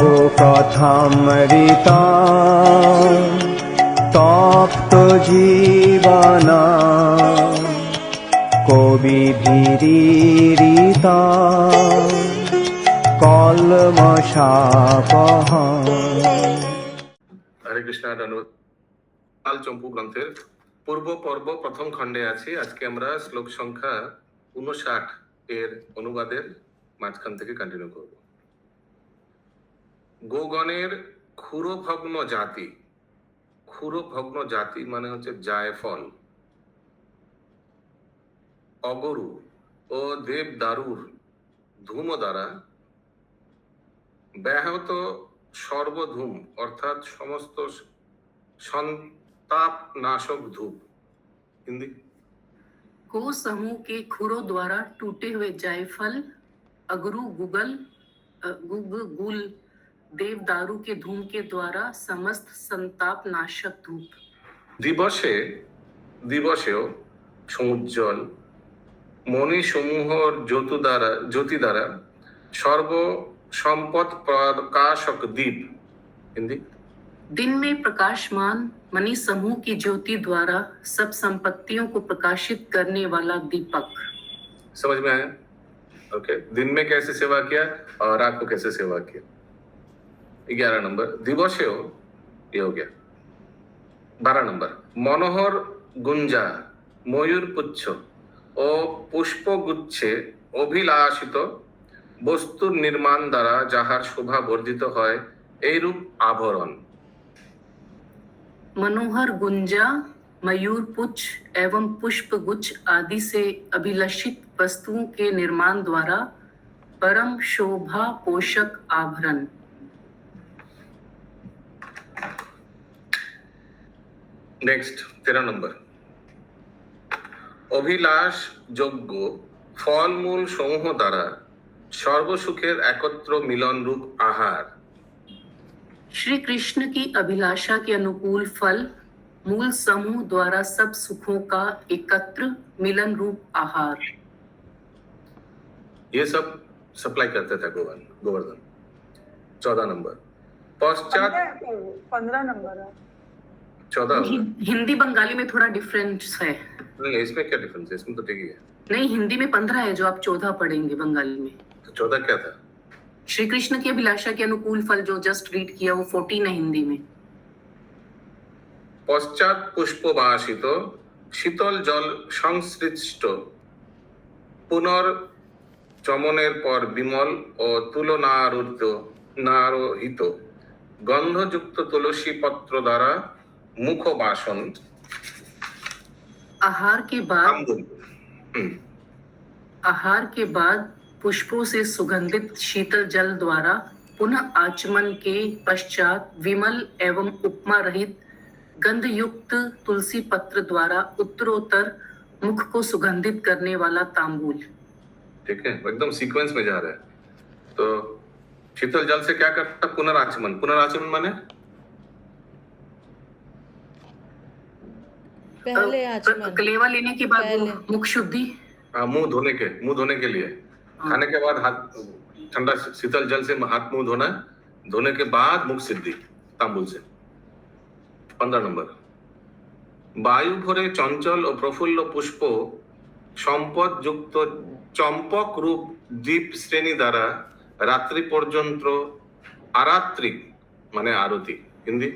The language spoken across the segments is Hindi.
প্রভু কথামৃতা তপ্ত জীবন কবি ভীরিতা কলমশাপহ। হরে কৃষ্ণ। লাল চম্পু গ্রন্থের পূর্ব পর্ব প্রথম খণ্ডে আছি। আজকে আমরা শ্লোক সংখ্যা 59 এর অনুবাদের মাঝখান থেকে কন্টিনিউ করব। গোগণের ক্ষুরভগ্ন জাতি, ক্ষুরভগ্ন জাতি মানে হচ্ছে জায়ফল, অগরু ও দেবদারুর ধূম দ্বারা ব্যাহত সর্বধূম অর্থাৎ সমস্ত संताप नाशक धूप। हिंदी। को समूह के खुरों द्वारा टूटे हुए जायफल, अगरू, गुल, देवदारू के धूम के द्वारा समस्त संताप नाशक धूप। दिवसे दिवसेও সমুজ্জ্বল মণি সমূহর জ্যোতি দ্বারা সর্ব সম্পদ প্রকাশক দীপ। हिंदी। दिन में प्रकाशमान मणि समूह की ज्योति द्वारा सब संपत्तियों को प्रकाशित करने वाला दीपक। समझ में आया? ओके। दिन में कैसे सेवा किया और रात को कैसे सेवा किया। 11 नंबर दिवसे हो, ये हो गया। 12 नंबर मनोहर गुंजा मयूर पुच्छ ও পুষ্পগুচ্ছে অভিলাষিত বস্তুর নির্মাণ দ্বারা যাহার শোভা বর্ধিত হয় এইরূপ আভরণ। मनोहर गुंजा, मयूर पुच्छ एवं पुष्प गुच्छ आदि से अभिलषित वस्तुओं के निर्माण द्वारा परम शोभा पोषक आभरण। नेक्स्ट 13 नंबर অভিলাষ যোগ্য ফলমূল সমূহ দ্বারা সর্বসুখের একত্র মিলন রূপ আহার। श्री कृष्ण की अभिलाषा के अनुकूल फल मूल समूह द्वारा सब सुखों का एकत्र मिलन रूप आहार। ये सब सप्लाई करते थे गोवर्धन। 14 नंबर पश्चात 15 नंबर है। 14 हिंदी बंगाली में थोड़ा डिफरेंस है। नहीं, इसमें क्या डिफरेंस है? इसमें तो ठीक ही है। नहीं, हिंदी में 15 है जो आप 14 पढ़ेंगे बंगाली में। तो 14 क्या था? श्री कृष्ण की अभिलाषा के अनुकूल फल जो जस्ट रीड किया वो 14 है हिंदी में। পশ্চাৎ পুষ্পবাসিত শীতল জল সংশ্লিষ্ট পুনর্চমনের পর বিমল ও তুলনারোহিত গন্ধযুক্ত তুলসী পত্র দ্বারা মুখ বাসন। आहार के बाद पुष्पों से सुगंधित शीतल जल द्वारा पुनः आचमन के पश्चात विमल एवं उपमा रहित गंध युक्त तुलसी पत्र द्वारा उत्तरोत्तर मुख को सुगंधित करने वाला तांबूल। ठीक है, एकदम सीक्वेंस में जा रहा है। तो शीतल जल से क्या करता? पुनराचमन। पुनराचमन माने पहले आचमन, कलेवा लेने के बाद मुख शुद्धि। मुंह धोने के लिए खाने के बाद हाथ ठंडा शीतल जल से हाथ मुंह धोना, धोने के बाद मुख सिद्धि तांबुल से। 15 नंबर বায়ু ভরে চঞ্চল ও প্রফুল্ল পুষ্প সম্পদ যুক্ত চম্পক রূপ দ্বীপ শ্রেণী দ্বারা রাত্রি পর্যন্ত আরাত্রিক মানে আরতি। हिंदी।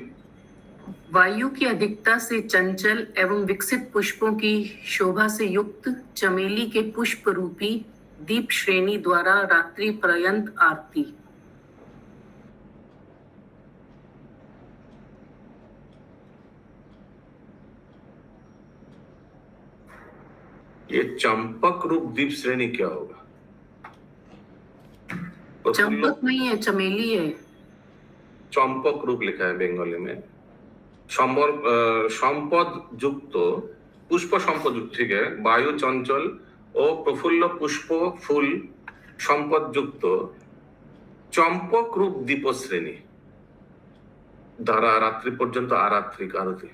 वायु की अधिकता से चंचल एवं विकसित पुष्पों की शोभा से युक्त चमेली के पुष्प रूपी दीप श्रेणी द्वारा रात्रि पर्यंत आरती। ये चंपक रूप दीप श्रेणी क्या होगा? चंपक नहीं है, चमेली है। चंपक रूप लिखा है बंगाली में। সম্পদ যুক্ত পুষ্প সম্পদ যুক্ত, ঠিক है। বায়ু চঞ্চল ও প্রফুল্ল পুষ্প ফুল সম্পদ যুক্ত চম্পক রূপ দীপ শ্রেণী দ্বারা রাত্রি পর্যন্ত আরাত্রিক आरती।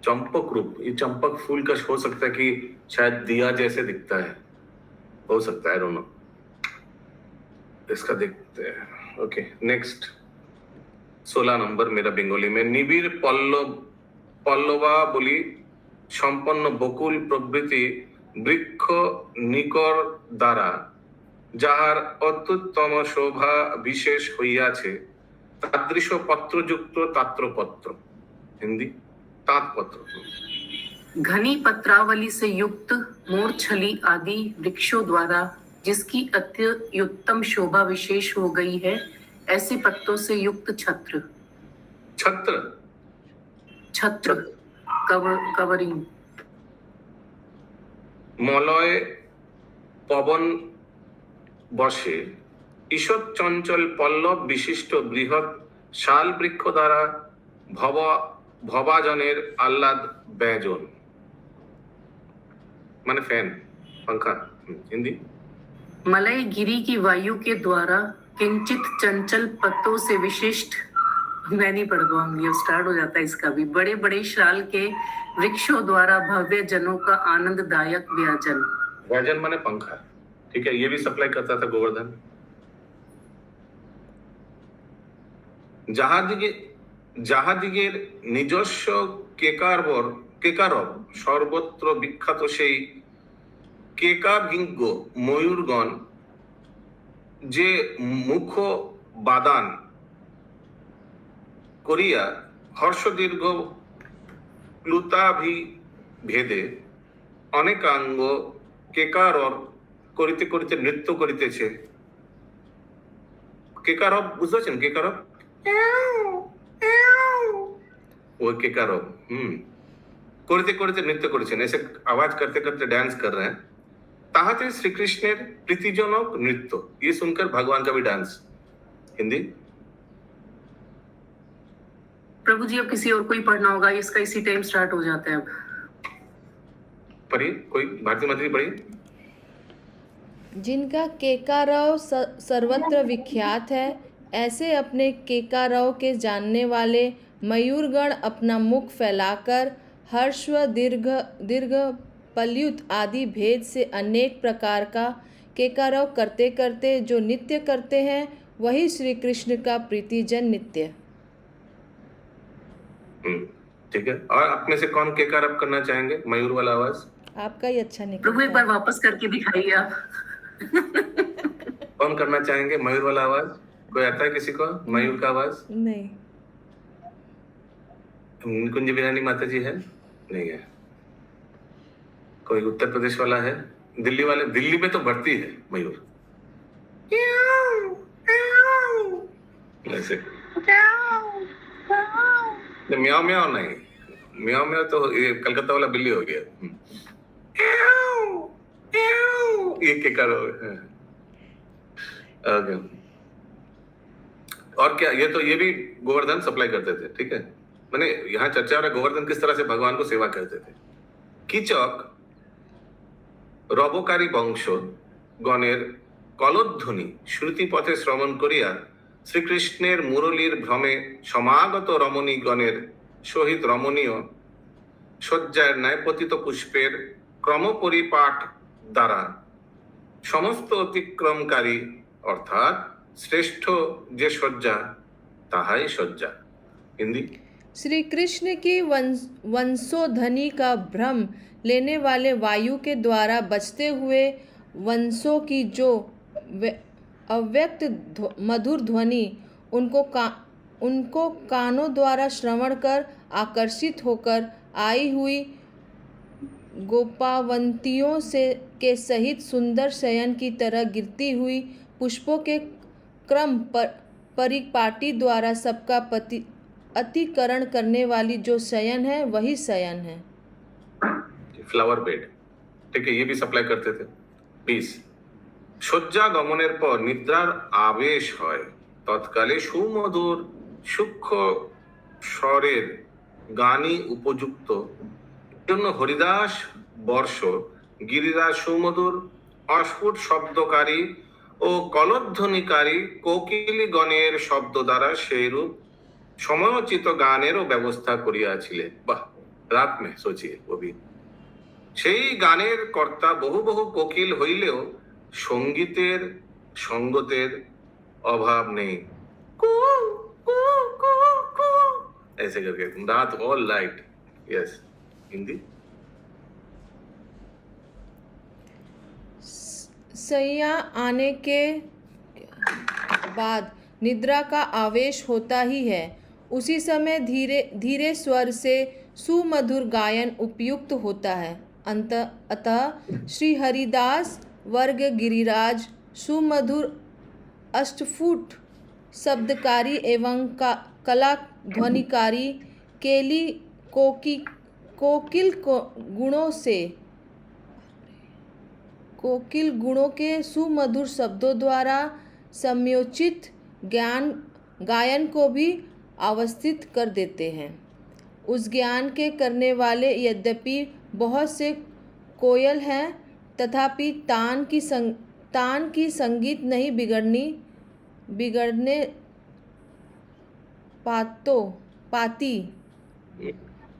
चंपक रूप, ये चंपक फूल का हो सकता है कि शायद दिया जैसे दिखता है, हो सकता है, डोंट नो। इसका देखते हैं। ओके नेक्स्ट 16 नंबर मेरा बंगाली में निबिड़ पल्लवा बोली সম্পন্ন বকুল প্রভৃতি বৃক্ষ নিকর দ্বারা যাহার অত্যুত্তম শোভা বিশেষ হইয়াছে তাদৃশ পত্রযুক্ত তাত্রপত্র हिंदी तात्पत्र घनी पत्रावली से युक्त मोरछली आदि वृक्षों द्वारा जिसकी अत्युत्तम शोभा विशेष हो गई है, ऐसे पत्तों से युक्त छत्र छत्र छत्र कवरिंग মলয় পবন বসে ঈষৎ চঞ্চল পল্লব বিশিষ্ট বৃহৎ শাল বৃক্ষ দ্বারা ভবাজনের আহ্লাদ ব্যজন মানে फैन पंखा हिंदी मलय गिरी की वायु के द्वारा किंचित चंचल पत्तों से विशिष्ट, मैं नहीं पढ़ पाऊंगी, अब स्टार्ट हो जाता है इसका भी, बड़े बड़े शाल के वृक्षों द्वारा भव्य जनों का आनंददायक व्यजन व्यजन माने पंखा, ठीक है, ये भी सप्लाई करता था गोवर्धन। জাহাদিগের নিজস্ব কেকারব সর্বত্র বিখ্যাত সেই কেকাভিজ্ঞ ময়ূরগণ যে মুখ বাদান করিয়া হর্ষদীর্ঘ প্লুতাভিভেদে অনেকাঙ্গ কেকারর করিতে করিতে নৃত্য করিতেছে। কেকারব বুঝতে পারছেন? কেকারব वो केकारब करते करते नृत्य करेছেন, ऐसे आवाज करते करते डांस कर रहे हैं। ताहाते श्री कृष्णेर प्रीतिजनक नृत्य, ये सुनकर भगवान का भी डांस। हिंदी प्रभु जी अब किसी और को ही पढ़ना होगा, इसका इसी टाइम स्टार्ट हो जाता है। अब पढ़िए, कोई भारती मंत्री पढ़िए। जिनका केकारव सर्वत्र विख्यात है, ऐसे अपने केकारव के जानने वाले मयूरगण अपना मुख फैलाकर हर्ष व दीर्घ पल्युत आदि भेद से अनेक प्रकार का केकारव करते करते जो नित्य करते हैं, वही श्री कृष्ण का प्रीतिजन नित्य। ठीक है, और अपने से कौन केकारव करना चाहेंगे? मयूर वाला आवाज आपका ही अच्छा निकला। प्रभु एक बार वापस करके दिखाइए आप। कौन करना चाहेंगे मयूर वाला आवाज? कोई आता है किसी को मयूर का आवाज? नहीं। कुंज बिरानी माता जी है? नहीं है। कोई उत्तर प्रदेश वाला है? दिल्ली वाले? दिल्ली में तो बढ़ती है मयूर ऐसे। म्याओ म्याओ नहीं, म्याओ म्याओ तो ये कलकत्ता वाला बिल्ली हो गया। ये क्या करो? और क्या, ये तो ये भी गोवर्धन सप्लाई करते थे, ठीक है। मैंने यहाँ चर्चा हो रहा है गोवर्धन किस तरह से भगवान को सेवा करते थे। कीचक রবকারী বংশ গণের কলধ্বনি শ্রুতি পথে শ্রবণ করিয়া শ্রীকৃষ্ণের মুরলীর ভ্রমে সমাগত রমণী গণের সহিত রমণীয় শয্যার ন্যায় পতিত পুষ্পের ক্রমপরিপাঠ দ্বারা সমস্ত অতিক্রমকারী অর্থাৎ শ্রেষ্ঠ যে শয্যা তাহাই শয্যা। हिंदी श्री कृष्ण की वंशोधनी का भ्रम लेने वाले वायु के द्वारा बचते हुए वंशों की जो अव्यक्त मधुर ध्वनि उनको कानों द्वारा श्रवण कर आकर्षित होकर आई हुई गोपावंतियों के सहित सुंदर शयन की तरह गिरती हुई पुष्पों के क्रम परिपाटी द्वारा सबका अतिकरण करने वाली जो शयन है, वही शयन है। फ्लावर बेड, ठीक है, ये भी सप्लाई करते थे। 20 শয্যা গমনের পর নিদ্রার আবেশ হয়, তৎকালে সুমধুর সূক্ষ্ম স্বরের গানই উপযুক্ত জন্য হরিদাস বর্ষ গিরিরাজ সুমধুর অস্ফুট শব্দকারী ও কলধ্বনিকারী কোকিলী গণের শব্দ দ্বারা সেইরূপ সময়োচিত গানেরও ব্যবস্থা করিয়াছিলেন। বাহ, রাত মে সোচিয়ে কবি। সেই গানের কর্তা বহু বহু কোকিল হইলেও সঙ্গীতের সঙ্গতের अभाव नहीं, कू कू कू कू, ऐसे करके दांत ऑल लाइट। यस, हिंदी। सैया आने के बाद निद्रा का आवेश होता ही है। उसी समय धीरे धीरे स्वर से सुमधुर गायन उपयुक्त होता है। अतः श्री हरिदास वर्ग गिरिराज सुमधुर अष्टफुट शब्दकारी एवं कला ध्वनिकारी केली कोकिल गुणों के सुमधुर शब्दों द्वारा समयोचित गायन को भी अवस्थित कर देते हैं। उस ज्ञान के करने वाले यद्यपि बहुत से कोयल हैं, तथापि तान की संगीत नहीं बिगड़ने पाती।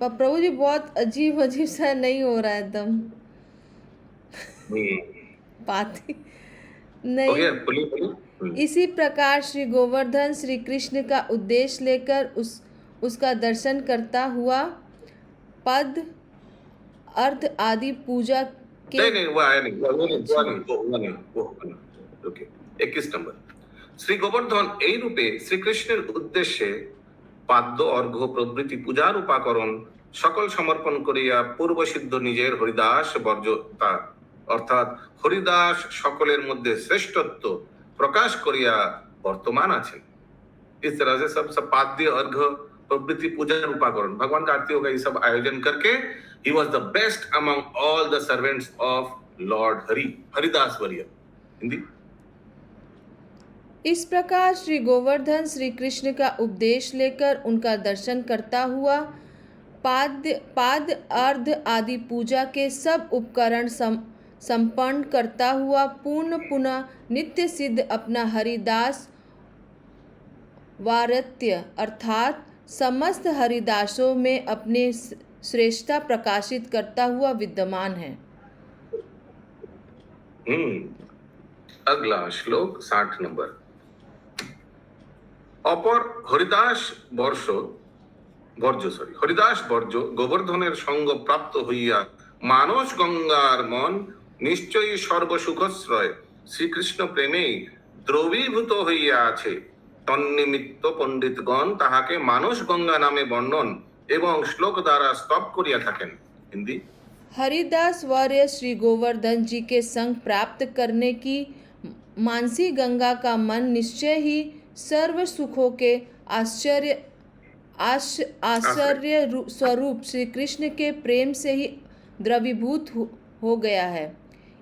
पर प्रभु जी बहुत अजीब सा नहीं हो रहा है एकदम पाती नहीं। हो गया, बोलिए। इसी प्रकार श्री गोवर्धन श्री कृष्ण का उद्देश्य लेकर उसका दर्शन करता हुआ पद अर्ध आदि पूजा के नहीं, वो आया नहीं, वो नहीं। Okay, 21 number. শ্রী গোবর্ধন এই রূপে শ্রীকৃষ্ণের উদ্দেশ্যে পাদ্য অর্ঘ্য প্রভৃতি পূজার উপাকরণ সকল সমর্পণ করিয়া পূর্বসিদ্ধ নিজের হরিদাস বর্জতা অর্থাৎ হরিদাস সকলের মধ্যে শ্রেষ্ঠত্ব प्रकाश करिया वर्तमान आছেন। इस तरह से सब पाद्य अर्घ्य प्रभृति पूजा उपाकरण भगवान का आरती होगा, ये सब आयोजन करके he was the best among all the servants of Lord Haridas वर्य। हिंदी। इस प्रकार श्री गोवर्धन श्री कृष्ण का उपदेश लेकर उनका दर्शन करता हुआ पाद अर्ध आदि पूजा के सब उपकरण संपन्न करता हुआ पुनः नित्य सिद्ध अपना हरिदास वारत्य अर्थात समस्त हरिदासों में अपने श्रेष्ठता प्रकाशित करता हुआ विद्यमान है। अगला श्लोक 60 नंबर। অপর হরিদাস বর্জ্য গোবর্ধনের সঙ্গ প্রাপ্ত হইয়া মানস গঙ্গার মন নিশ্চয়ই সর্বসুখশ্রয় শ্রীকৃষ্ণ প্রেমে দ্রবীভূত হইয়া আছে। তন্নিমিত্ত পণ্ডিতগণ তাহাকে মানস গঙ্গা নামে বর্ণন এবং শ্লোক দ্বারা স্তব করিয়া থাকেন। हिंदी। हरिदास वार्य श्री गोवर्धन जी के संग प्राप्त करने की मानसी गंगा का मन निश्चय ही सर्व सुखों के आश्चर्य स्वरूप श्री कृष्ण के प्रेम से ही द्रवीभूत हो गया है।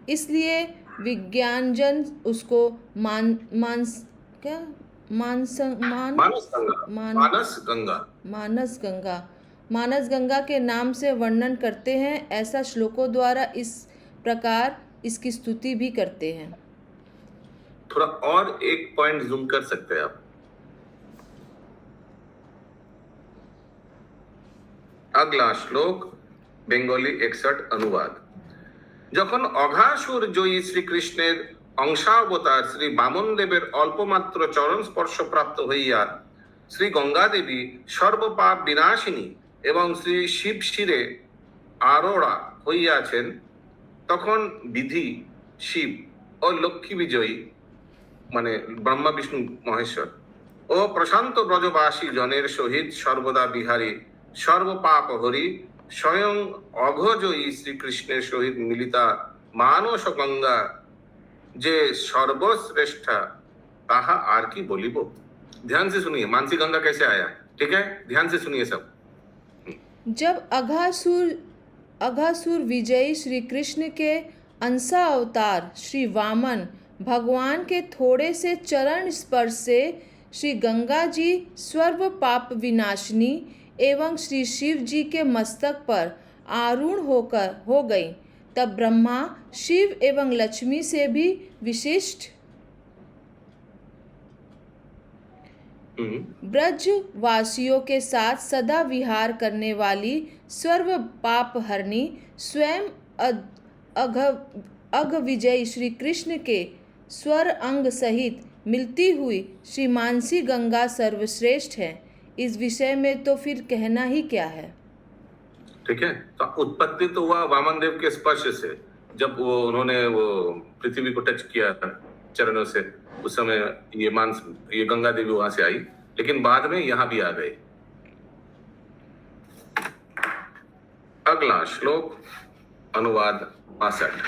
इसलिए विज्ञानजन उसको मानस गंगा के नाम से वर्णन करते हैं। ऐसा श्लोकों द्वारा इस प्रकार इसकी स्तुति भी करते हैं। थोड़ा और एक पॉइंट जूम कर सकते हैं आप। अगला श्लोक बेंगली 61 अनुवाद। যখন অঘাসুর জয়ী শ্রীকৃষ্ণের অংশাবতার শ্রী বামন দেবের অল্পমাত্র চরণ স্পর্শ প্রাপ্ত হইয়া শ্রী গঙ্গা দেবী সর্বপাপ বিনাশিনী এবং শ্রী শিব শিরে আরোড়া হইয়াছেন, তখন বিধি শিব ও লক্ষ্মী বিজয়ী মানে ব্রহ্মা বিষ্ণু মহেশ্বর ও প্রশান্ত ব্রজবাসী জনের সহিত সর্বদা বিহারী সর্বপাপ হরি স্বয়ং অঘজয়ী শ্রীকৃষ্ণের সহিত মিলিতা मानस गंगा जे सर्वश्रेष्ठा ताहा आर की बोलिबो। ध्यान से सुनिए मानसी गंगा कैसे आया, ठीक है, ध्यान से सुनिए सब। जब अघासुर विजयी श्री कृष्ण के अंशा अवतार श्री वामन भगवान के थोड़े से चरण स्पर्श से श्री गंगा जी सर्व पाप विनाशिनी एवं श्री शिव जी के मस्तक पर आरूढ़ हो गई, तब ब्रह्मा शिव एवं लक्ष्मी से भी विशिष्ट ब्रज वासियों के साथ सदा विहार करने वाली सर्व पाप हरणी स्वयं अघ विजयी श्री कृष्ण के स्वर अंग सहित मिलती हुई श्री मानसी गंगा सर्वश्रेष्ठ है। इस विषय में तो फिर कहना ही क्या है। ठीक है, तो उत्पत्ति तो हुआ वामन देव के स्पर्श से, जब वो उन्होंने वो पृथ्वी को टच किया चरणों से, उस समय ये गंगा देवी वहां से आई, लेकिन बाद में यहां भी आ गए। अगला श्लोक अनुवाद 62।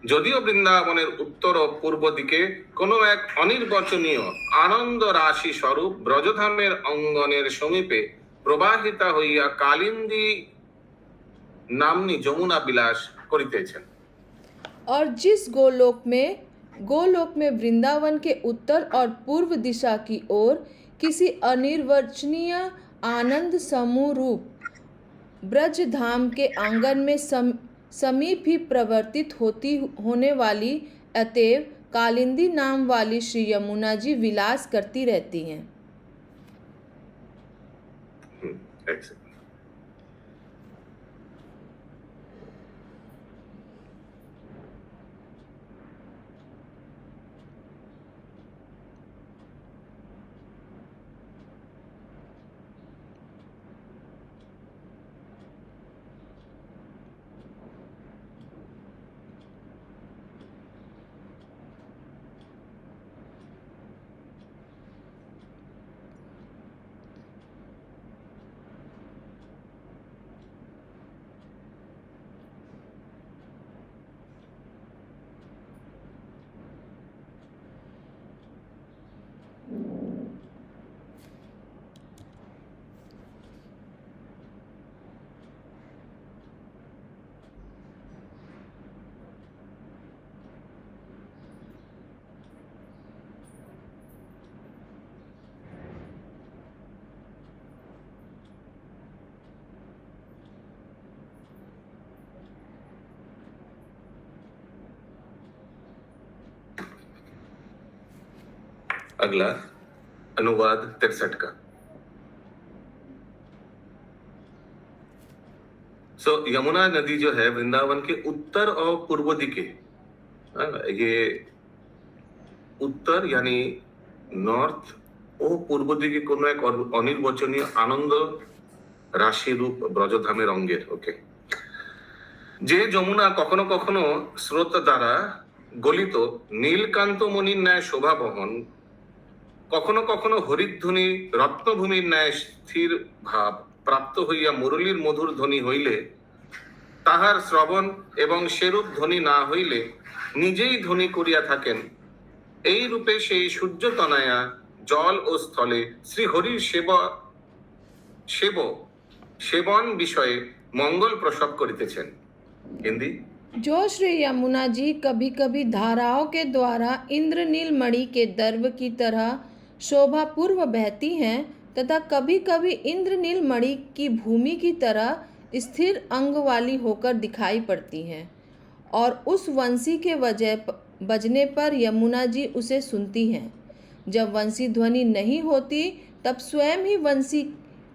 যদিও বৃন্দাবনের উত্তর ও পূর্ব দিকে কোনো এক অনির্বচনীয় আনন্দ রাশি স্বরূপ ব্রজধামের অঙ্গনের সমীপে প্রবাহিতা হইয়া কালিন্দী নামনি যমুনা বিলাস করিতেছেন। और जिस गोलोक में वृंदावन के उत्तर और पूर्व दिशा की ओर किसी अनिर्वचनीय आनंद समूह रूप ब्रज धाम के आंगन में समीप ही प्रवर्तित होने वाली अतएव कालिंदी नाम वाली श्री यमुना जी विलास करती रहती हैं। अगला अनुवाद 63 का। यमुना नदी जो है वृंदावन के उत्तर और पूर्व दिके, ये उत्तर यानी नॉर्थ ও পূর্ব দিকে কোন এক অনির্বচনীয় আনন্দ রাশি রূপ ব্রজধামের অঙ্গের। ওকে, যে যমুনা কখনো কখনো স্রোত দ্বারা গলিত নীলকান্ত মণির ন্যায় শোভা বহন, কখনো কখনো হরিধ্বনি রত্নভূমির ন্যায় স্থির ভাব প্রাপ্ত হইয়া মুরলীর মধুর ধ্বনি হইলে তাহার শ্রবণ এবং সেরূপ ধ্বনি না হইলে নিজেই ধ্বনি করিয়া থাকেন, এই রূপে সেই সূর্যতনয়া জল ও স্থলে শ্রী হরির সেবন বিষয়ে मंगल प्रसव करितेছেন। हिंदी। जो श्री यमुना जी कभी कभी धाराओं के द्वारा इंद्रनील मणि के दर्व की तरह शोभा पूर्व बहती हैं तथा कभी कभी इंद्रनील मणि की भूमि की तरह स्थिर अंग वाली होकर दिखाई पड़ती हैं और उस वंशी के बजने पर यमुना जी उसे सुनती हैं। जब वंशी ध्वनि नहीं होती तब स्वयं ही वंशी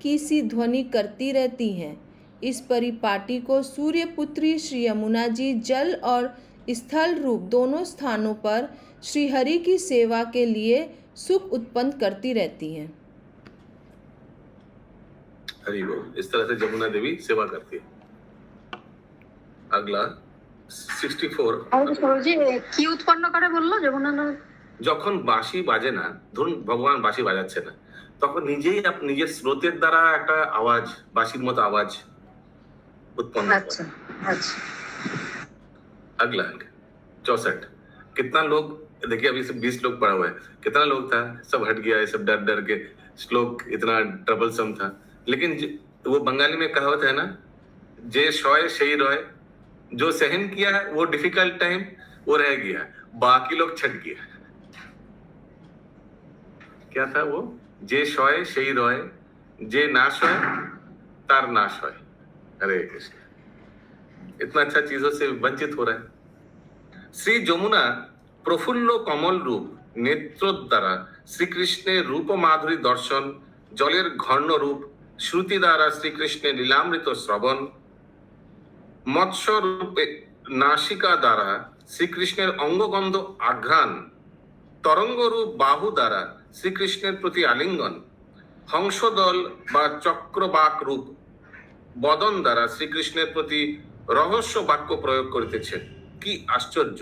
की सी ध्वनि करती रहती हैं। इस परिपाटी को सूर्यपुत्री श्री यमुना जी जल और स्थल रूप दोनों स्थानों पर श्री हरि की सेवा के लिए सुख उत्पन्न करती रहती हैं। हरि बोल। इस तरह से यमुना देवी सेवा करती है। अगला 64। সরজি কি উৎপন্ন করে বললো যমুনা নদ? যখন বাঁশি বাজে না, ধরুন ভগবান বাঁশি বাজাচ্ছে না, তখন নিজের স্রোতের দ্বারা একটা আওয়াজ, বাঁশির মতো আওয়াজ उत्पन्न होता है। আচ্ছা আচ্ছা। अगला 64। कितना लोग, देखिए अभी से 20 लोग पढ़ा हुआ है, कितना लोग था, सब हट गया, ये सब डर डर के श्लोक इतना ट्रबलसम था। लेकिन वो बंगाली में कहावत है ना, जे शॉय सही रॉय, जो सहन किया है वो डिफिकल्ट टाइम वो रह गया, बाकी लोग छट गया। क्या था वो? जे शॉय सही रॉय, जे नाश होय तार नाश होय। हरे कृष्ण। इतना अच्छा चीजों से वंचित हो रहा है। श्री যমুনা প্রফুল্ল কমল রূপ নেত্র দ্বারা শ্রীকৃষ্ণের রূপ মাধুরী দর্শন, জলের ঘর্ণ রূপ শ্রুতি দ্বারা শ্রীকৃষ্ণের লীলামৃত শ্রবণ, মৎস্য রূপে নাসিকা দ্বারা শ্রীকৃষ্ণের অঙ্গগন্ধ আঘ্রাণ তরঙ্গরূপ বাহু দ্বারা শ্রীকৃষ্ণের প্রতি আলিঙ্গন, হংসদল বা চক্রবাক রূপ বদন দ্বারা শ্রীকৃষ্ণের প্রতি রহস্য বাক্য প্রয়োগ করিতেছেন। কি আশ্চর্য!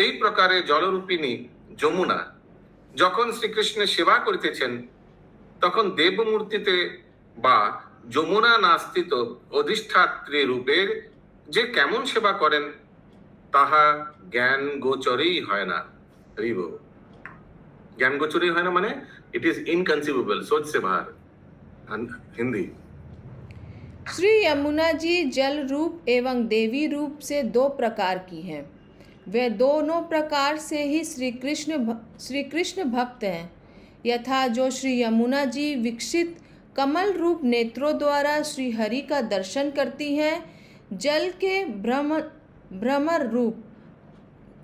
এই প্রকারে জলরূপিণী যমুনা যখন শ্রীকৃষ্ণের সেবা করিতেছেন, তখন দেবমূর্তিতে বা যমুনা নাস্তিত অধিষ্ঠাত্রী রূপের যে কেমন সেবা করেন তাহা জ্ঞান গোচরই হয় না। ज्ञान गोचरी है ना, माने इट इज इनकंसीवेबल, सोच से बाहर। हिंदी। श्री यमुना जी जल रूप एवं देवी रूप से दो प्रकार की हैं। वे दोनों प्रकार से ही श्री कृष्ण भक्त हैं। यथा जो श्री यमुना जी विकसित कमल रूप नेत्रों द्वारा श्री हरि का दर्शन करती हैं, जल के भ्रमर रूप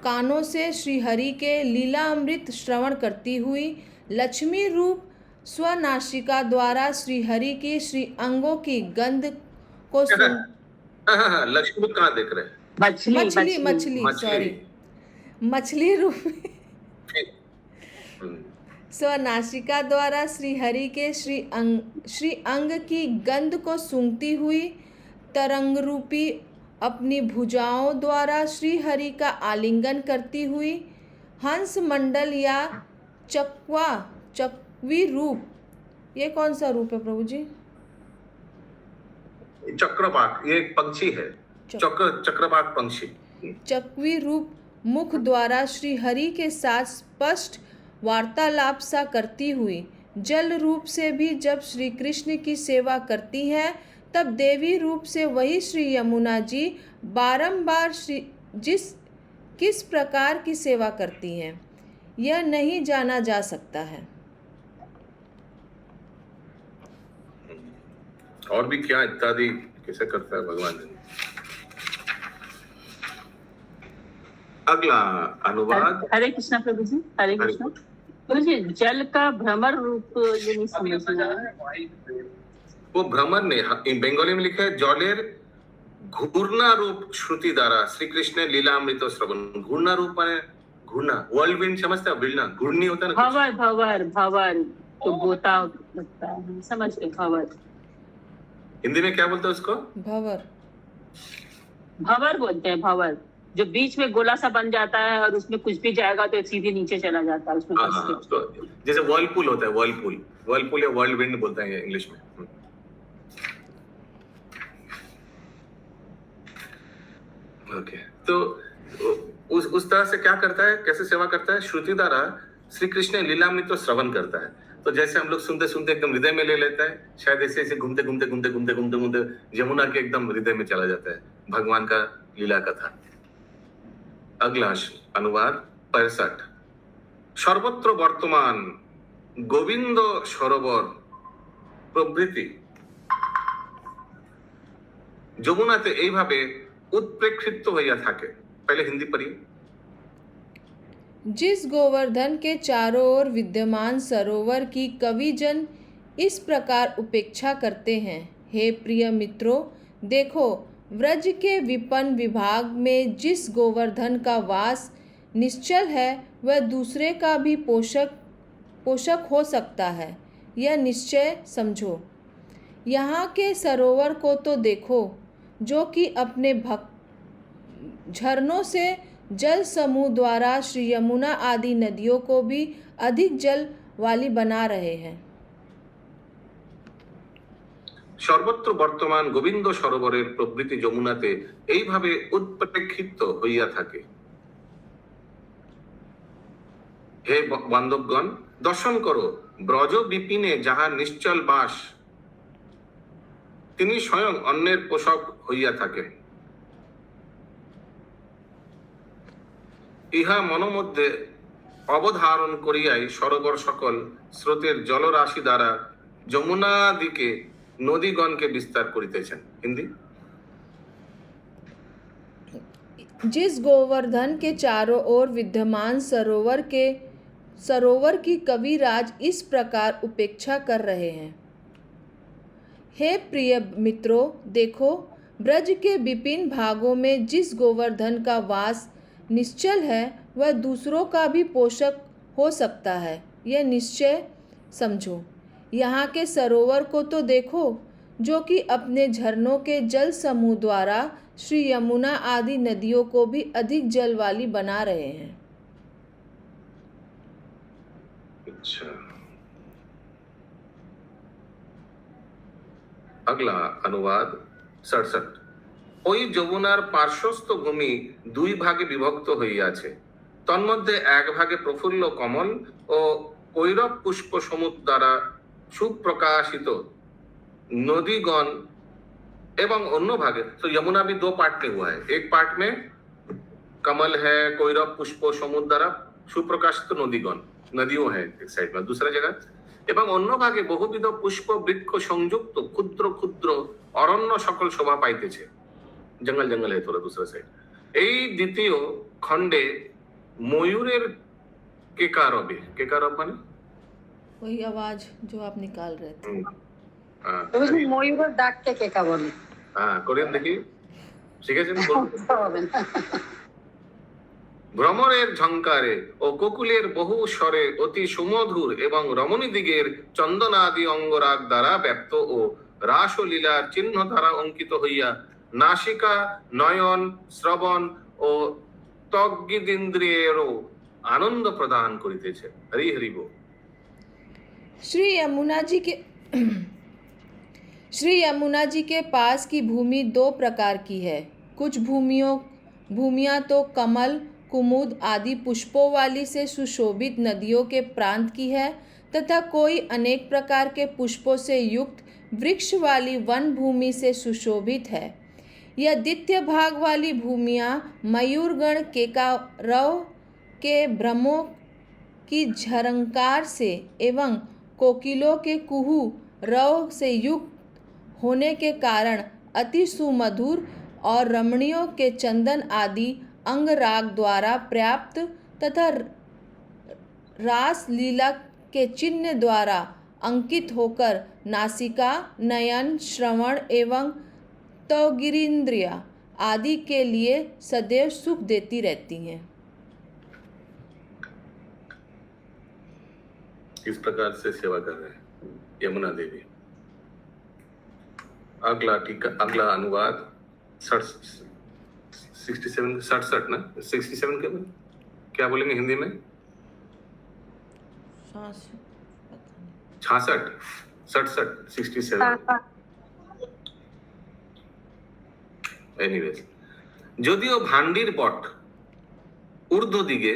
कानों से श्री हरि के लीला अमृत श्रवण करती हुई, लक्ष्मी रूप स्वनाशिका द्वारा श्री हरि की श्री अंगों की गंध को लक्ष्मी कहाँ देख रहे हैं? मछली रूप स्वनाशिका द्वारा श्री हरि के श्री अंग की गंध को सूंघती हुई, तरंग रूपी अपनी भुजाओं द्वारा श्री हरि का आलिंगन करती हुई, हंस मंडल या चकवी रूप, ये कौन सा रूप है प्रभु जी? चक्रवाक, ये एक पंछी है। चक्रवाक पंछी। चकवी रूप मुख द्वारा श्री हरि के साथ स्पष्ट वार्तालाप सा करती हुई, जल रूप से भी जब श्री कृष्ण की सेवा करती हैं, तब देवी रूप से वही श्री यमुना जी बारंबार किस प्रकार की सेवा करती हैं, यह नहीं जाना जा सकता है। और भी क्या इत्यादि कैसे करता है भगवान जी। अगला अनुवाद। हरे कृष्णा प्रभु जी, हरे कृष्णा प्रभु जी। जल का भ्रमर रूप ये नहीं समझ में आया। वो भ्रमर ने बेंगली में लिखा है जलेर घूर्णा रूप श्रुति द्वारा श्री कृष्ण लीला अमृत श्रवण। घूर्णा रूप माने घूर्णा, वर्ल्ड विंड समझते हो? बिलना घूर्णी होता है ना। भवर तो गोता लगता है, समझ गए। भवर हिंदी में क्या बोलते हैं उसको? भवर बोलते हैं। भवर जो बीच में गोला सा बन जाता है और उसमें कुछ भी जाएगा तो सीधे नीचे चला जाता है उसमें। जैसे वर्लपूल होता है, वर्लपूल या वर्ल्ड विंड बोलते हैं इंग्लिश में। ओके, तो उस तरह से क्या करता है, कैसे सेवा करता है? श्रुति द्वारा श्री कृष्ण लीलामृत श्रवण करता है। तो जैसे हम लोग सुनते सुनते एकदम हृदय में ले लेता है, शायद ऐसे ऐसे घूमते घूमते यमुना के एकदम हृदय में चला जाता है भगवान का लीला कथा। अगला अनुवाद 65। सर्वत्र वर्तमान गोविंद सरोवर प्रभृति যমুনাতে এইভাবে उत्प्रेक्षित হইয়া থাকে। पहले हिंदी पढ़िए। जिस गोवर्धन के चारों ओर विद्यमान सरोवर की कविजन इस प्रकार उपेक्षा करते हैं, हे प्रिय मित्रों, देखो व्रज के विपन्न विभाग में जिस गोवर्धन का वास निश्चल है, वह दूसरे का भी पोषक हो सकता है, यह निश्चय समझो। यहाँ के सरोवर को तो देखो, जो कि अपने झरनों से जल समूह द्वारा श्री यमुना आदि नदियों को भी अधिक जल वाली बना रहे हैं। सर्वत्र वर्तमान गोविंद सरोवरेर प्रभृति যমুনাতে এইভাবে উৎপ্রেক্ষিত হইয়া থাকে। হে বান্ধবগণ, দর্শন করো, ব্রজ বিপিনে যাহার নিশ্চল বাস, তিনি স্বয়ং অন্যের পোষক হইয়া থাকেন। ইহা মনোমধ্যে অবধারণ করিয়াই সরোবর সকল স্রোতের জলরাশি দ্বারা যমুনাদিকে নদীগণকে বিস্তার করিতেছেন। हिंदी। जिस गोवर्धन के चारों ओर विद्यमान सरोवर की कविराज इस प्रकार उपेक्षा कर रहे हैं, हे प्रिय मित्रों, देखो ब्रज के विभिन्न भागों में जिस गोवर्धन का वास निश्चल है, वह दूसरों का भी पोषक हो सकता है, यह निश्चय समझो। यहाँ के सरोवर को तो देखो, जो कि अपने झरनों के जल समूह द्वारा श्री यमुना आदि नदियों को भी अधिक जल वाली बना रहे हैं। अच्छा, अगला अनुवाद 67। ওই যমুনার পার্শ্বস্থ ভূমি দুই ভাগে বিভক্ত হইয়াছে, তন্মধ্যে এক ভাগে প্রফুল্ল কমল ও কৈরব পুষ্প সমুদ্র দ্বারা সুপ্রকাশিত नदीगण एवं अन्य भागे। तो यमुना भी दो पार्ट में हुआ है, एक पार्ट में कमल है, कोइरव पुष्प समुद्र द्वारा सुप्रकाशित नदीगण, नदियों है एक साइड में, दूसरा जगह एवं अन्य भागे बहुविध पुष्प वृक्ष संयुक्त क्षुद्र क्षुद्र अरण्य सकल शोभा पाइतेছে, जंगल जंगल है थोड़ा दूसरा साइड। এই দ্বিতীয় খণ্ডে ময়ূরের কেকারবে, কেকারব মানে वही आवाज जो आप निकाल रहे थे। প্রভুজি ময়ূরের ডাককে কেকা বলে? হ্যাঁ, কোরিয়ান দেখি শিখেছেন? হবে না। ভ্রমরের ঝঙ্কারে ও কোকুলের বহু স্বরে অতি সুমধুর এবং রমণী দিগের চন্দনাদি অঙ্গরাগ দ্বারা ব্যক্ত ও রাসলীলার চিহ্ন দ্বারা অঙ্কিত হইয়া নাসিকা, নয়ন, শ্রবণ ও তজ্ঞিদেন্দ্রিয়েরও আনন্দ প্রদান করিতেছে। হরি হরি बोल। श्री यमुना जी के पास की भूमि दो प्रकार की है। कुछ भूमियाँ तो कमल, कुमुद आदि पुष्पों वाली से सुशोभित नदियों के प्रांत की है, तथा कोई अनेक प्रकार के पुष्पों से युक्त वृक्ष वाली वन भूमि से सुशोभित है। यह द्वितीय भाग वाली भूमियाँ मयूरगण केकारव के भ्रमों की झरंकार से एवं कोकिलों के कुहू रव से युक्त होने के कारण अति सुमधुर और रमणियों के चंदन आदि अंग राग द्वारा पर्याप्त तथा रास लीला के चिन्ह द्वारा अंकित होकर नासिका, नयन, श्रवण एवं त्वगिरिंद्रिया आदि के लिए सदैव सुख देती रहती हैं। इस प्रकार से सेवा कर रहे हैं यमुना देवी। अगला टीका, अगला अनुवाद 67 ना, 67 के बाद क्या बोलेंगे हिंदी में? 66, 67। এনিওয়েজ, যদিও ভান্ডির বট ঊর্ধ্ব দিকে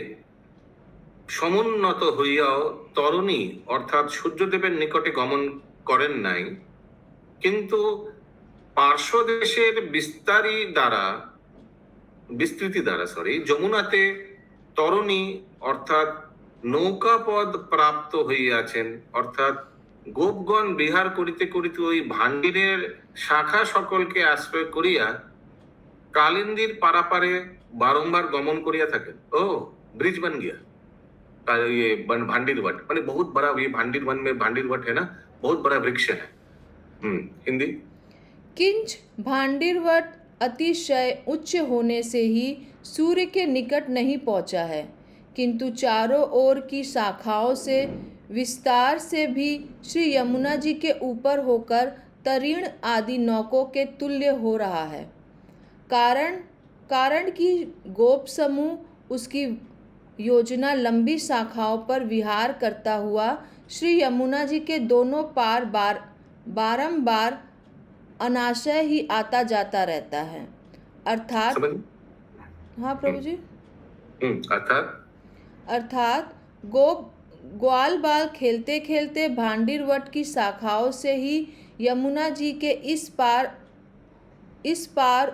সমুন্নত হইয়াও তরণী অর্থাৎ সূর্যদেবের নিকটে গমন করেন নাই, কিন্তু পার্শ্বদেশের বিস্তৃতি দ্বারা যমুনাতে তরণী অর্থাৎ নৌকাপদ প্রাপ্ত হইয়াছেন। অর্থাৎ গোপগণ বিহার করিতে করিতে ওই ভান্ডিরের শাখা সকলকে আশ্রয় করিয়া कालिंदीर पारापारे बारंबार गमन करिया थाकेन। ओ ब्रिज बन गया ये भांडीर वट, माने बहुत बड़ा, ये भांडीर वन में भांडीर वट है ना, बहुत बड़ा वृक्ष है। हिंदी। किंच भांडीर वट अतिशय उच्च होने से ही सूर्य के निकट नहीं पहुंचा है, किंतु चारों ओर की शाखाओं से विस्तार से भी श्री यमुना जी के ऊपर होकर तरीण आदि नौकों के तुल्य हो रहा है। कारण की गोप समूह उसकी योजना लंबी शाखाओं पर विहार करता हुआ श्री यमुना जी के दोनों पार बारंबार अनाशय ही आता जाता रहता है। अर्थात हाँ प्रभु जी, अर्थात ग्वाल बाल खेलते खेलते भांडीर वट की शाखाओं से ही यमुना जी के इस पार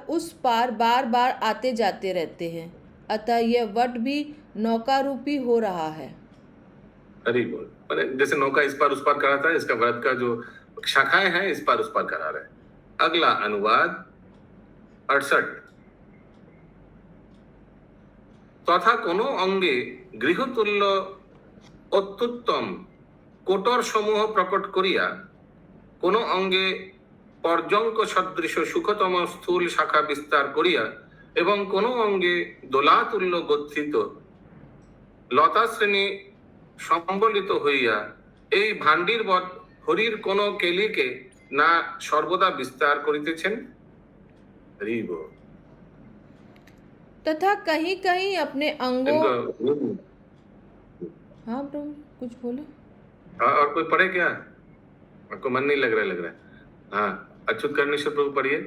उस पार बार बार आते जाते रहते हैं। अतः यह वट भी नौका रूपी हो रहा है। हरि बोल। माने जैसे नौका इस पार उस पार कराता है, इसका वट का जो शाखाएं हैं इस पार उस पार करा रहे हैं। अगला अनुवाद 68। तथा कोनो अंगे गृहतुल्य अत्युत्तम कोटर समूह प्रकट करिया कोनो अंगे पर्जंक सदृश सुखतम स्थूल शाखा विस्तार करिया एवं कोनो अंगे दोलातुल्य गोत्थित लता श्रेणी সম্বলিত হইয়া এই ভান্ডিরবৎ হরির কোন কেলিকে না সর্বদা বিস্তার করিতেছেন। হরিব। तथा कहीं कहीं अपने अंगों। इनको- हाँ प्रभु कुछ बोले। और कोई पढ़े क्या? आपको मन नहीं लग रहा है? हाँ, अच्युत कर्णेश्वर प्रभु पढ़िए।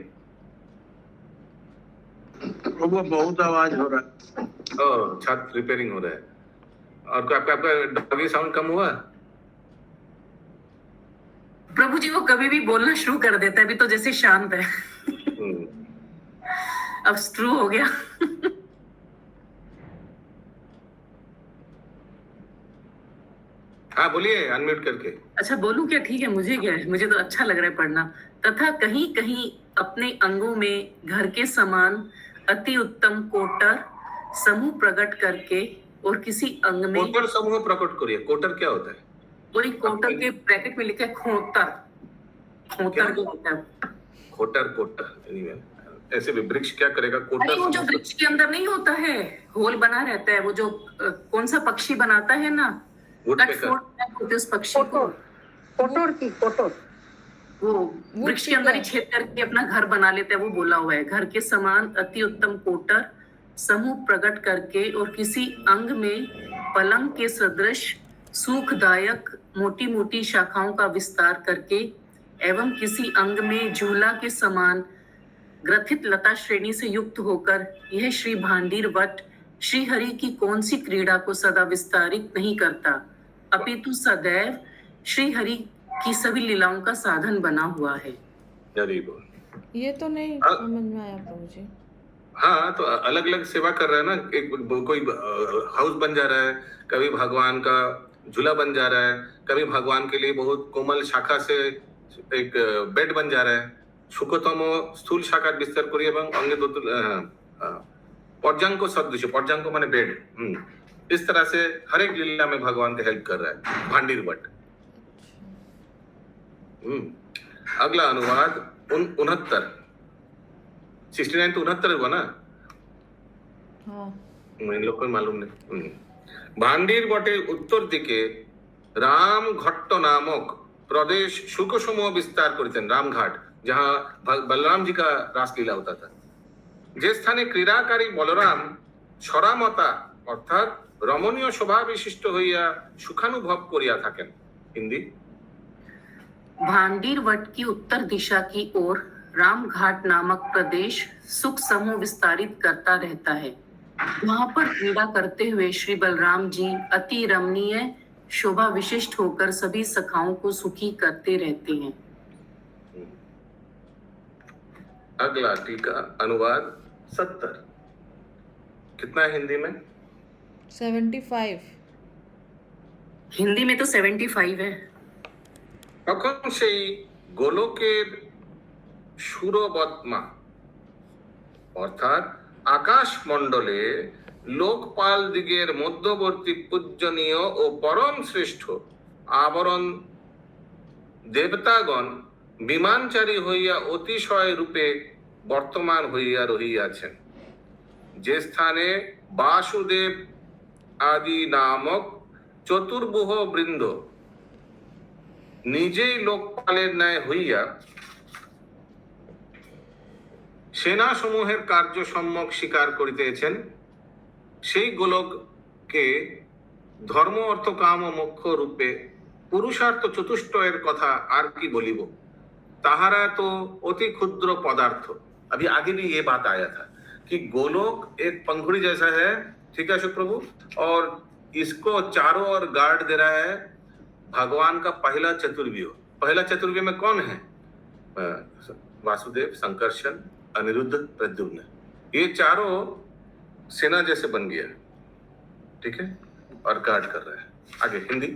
प्रभु बहुत आवाज हो रहा है। छत रिपेयरिंग हो रहा है। और आपका डॉगी साउंड कम हुआ? प्रभु जी वो कभी भी बोलना शुरू कर देता है, अभी तो जैसे शांत है। अब शुरू हो गया। हाँ बोलिए अनम्यूट करके। अच्छा बोलूं क्या? ठीक है, मुझे क्या है, मुझे तो अच्छा लग रहा है पढ़ना। तथा कहीं कहीं अपने अंगों में घर के समान अति उत्तम कोटर समूह प्रकट करके और किसी अंग में। कोटर समूह प्रकट करिए। कोटर क्या होता है? वही कोटर के ब्रैकेट में लिखा है खोतर। खोतर जो होता है, कोटर anyway, ऐसे भी वृक्ष क्या करेगा? कोटर अरे वो जो वृक्ष के अंदर नहीं होता है, होल बना रहता है, वो जो कौन सा पक्षी बनाता है ना, वुडपेकर। होते उस पक्षी को, कोटोर की कोटोर। वो वृक्ष के अंदर ही छेद करके अपना घर बना लेता है, वो बोला हुआ है। घर के समान अति उत्तम कोटर समूह प्रकट करके और किसी अंग में पलंग के सदृश सुखदायक मोटी मोटी शाखाओं का विस्तार करके एवं किसी अंग में झूला के समान ग्रथित लता श्रेणी से युक्त होकर यह श्री भांडीर वट श्री हरि की कौन सी क्रीड़ा को सदा विस्तारित नहीं करता, अपितु सदैव श्री हरि की सभी लीलाओं का साधन बना हुआ है। ये तो नहीं समझ में आया प्रभु जी। हाँ तो अलग अलग सेवा कर रहा है ना। एक कोई हाउस बन जा रहा है, कभी भगवान का झूला बन जा रहा है, कभी भगवान के लिए बहुत कोमल शाखा से एक बेड बन जा रहा है। शुकोतमो स्थूल शाखा विस्तार करिए एवं अंगे दो पर्जांको सदृश, पर्जांको माने बेड। इस तरह से हर एक लीला में भगवान का हेल्प कर रहा है भांडीर वट। अगला अनुवाद 69 69 तो 69 हुआ ना। हाँ इन लोग को मालूम नहीं। भांडीर वटे उत्तर दिके राम घट्ट नामक प्रदेश शुकसमूह विस्तार करते हैं। रामघाट जहाँ बलराम जी का रासलीला होता था, যে স্থানে ক্রীড়াকারী বলরাম ছড়ামতা অর্থাৎ রমণীয় শোভা বিশিষ্ট হইয়া সুখানুভব করিয়া থাকেন। হিন্দি। भांडीर वट की उत्तर दिशा की ओर राम घाट नामक प्रदेश सुख समूह विस्तारित करता रहता है। वहां पर क्रीड़ा करते हुए श्री बलराम जी अति रमणीय शोभा विशिष्ट होकर सभी सखाओं को सुखी करते रहते हैं। अगला टीका अनुवाद 70। कितना है हिंदी में? 75। हिंदी में तो 75 है। তখন সেই গোলকের সুরবৎমা অর্থাৎ আকাশ মণ্ডলে লোকপাল দিগের মধ্যবর্তী পূজনীয় ও পরম শ্রেষ্ঠ আবরণ দেবতাগণ বিমানচারী হইয়া অতিশয় রূপে বর্তমান হইয়া রহিয়াছেন। যে স্থানে বাসুদেব আদি নামক চতুর্ভুহ বৃন্দ নিজেই লোকপালের ন্যায় হইয়া সেনা সমূহের কার্য সম্যক স্বীকার করিতেছেন, সেই গোলককে ধর্ম অর্থ কাম ও মোক্ষ রূপে पुरुषार्थ चतुष्टयर कथा आर की बोलिब, ताहारा तो अति क्षुद्र पदार्थ। अभी आगे भी ये बात आया था कि गोलोक एक पंखुड़ी जैसा है, ठीक है प्रभु, और इसको चारों ओर गार्ड दे रहा है भगवान का पहला चतुर्व्यूह। पहला चतुर्व्यूह में कौन है? वासुदेव, संकर्षण, अनिरुद्ध, प्रद्युम्न। ये चारों सेना जैसे बन गया, ठीक है, और गार्ड कर रहा है। आगे हिंदी।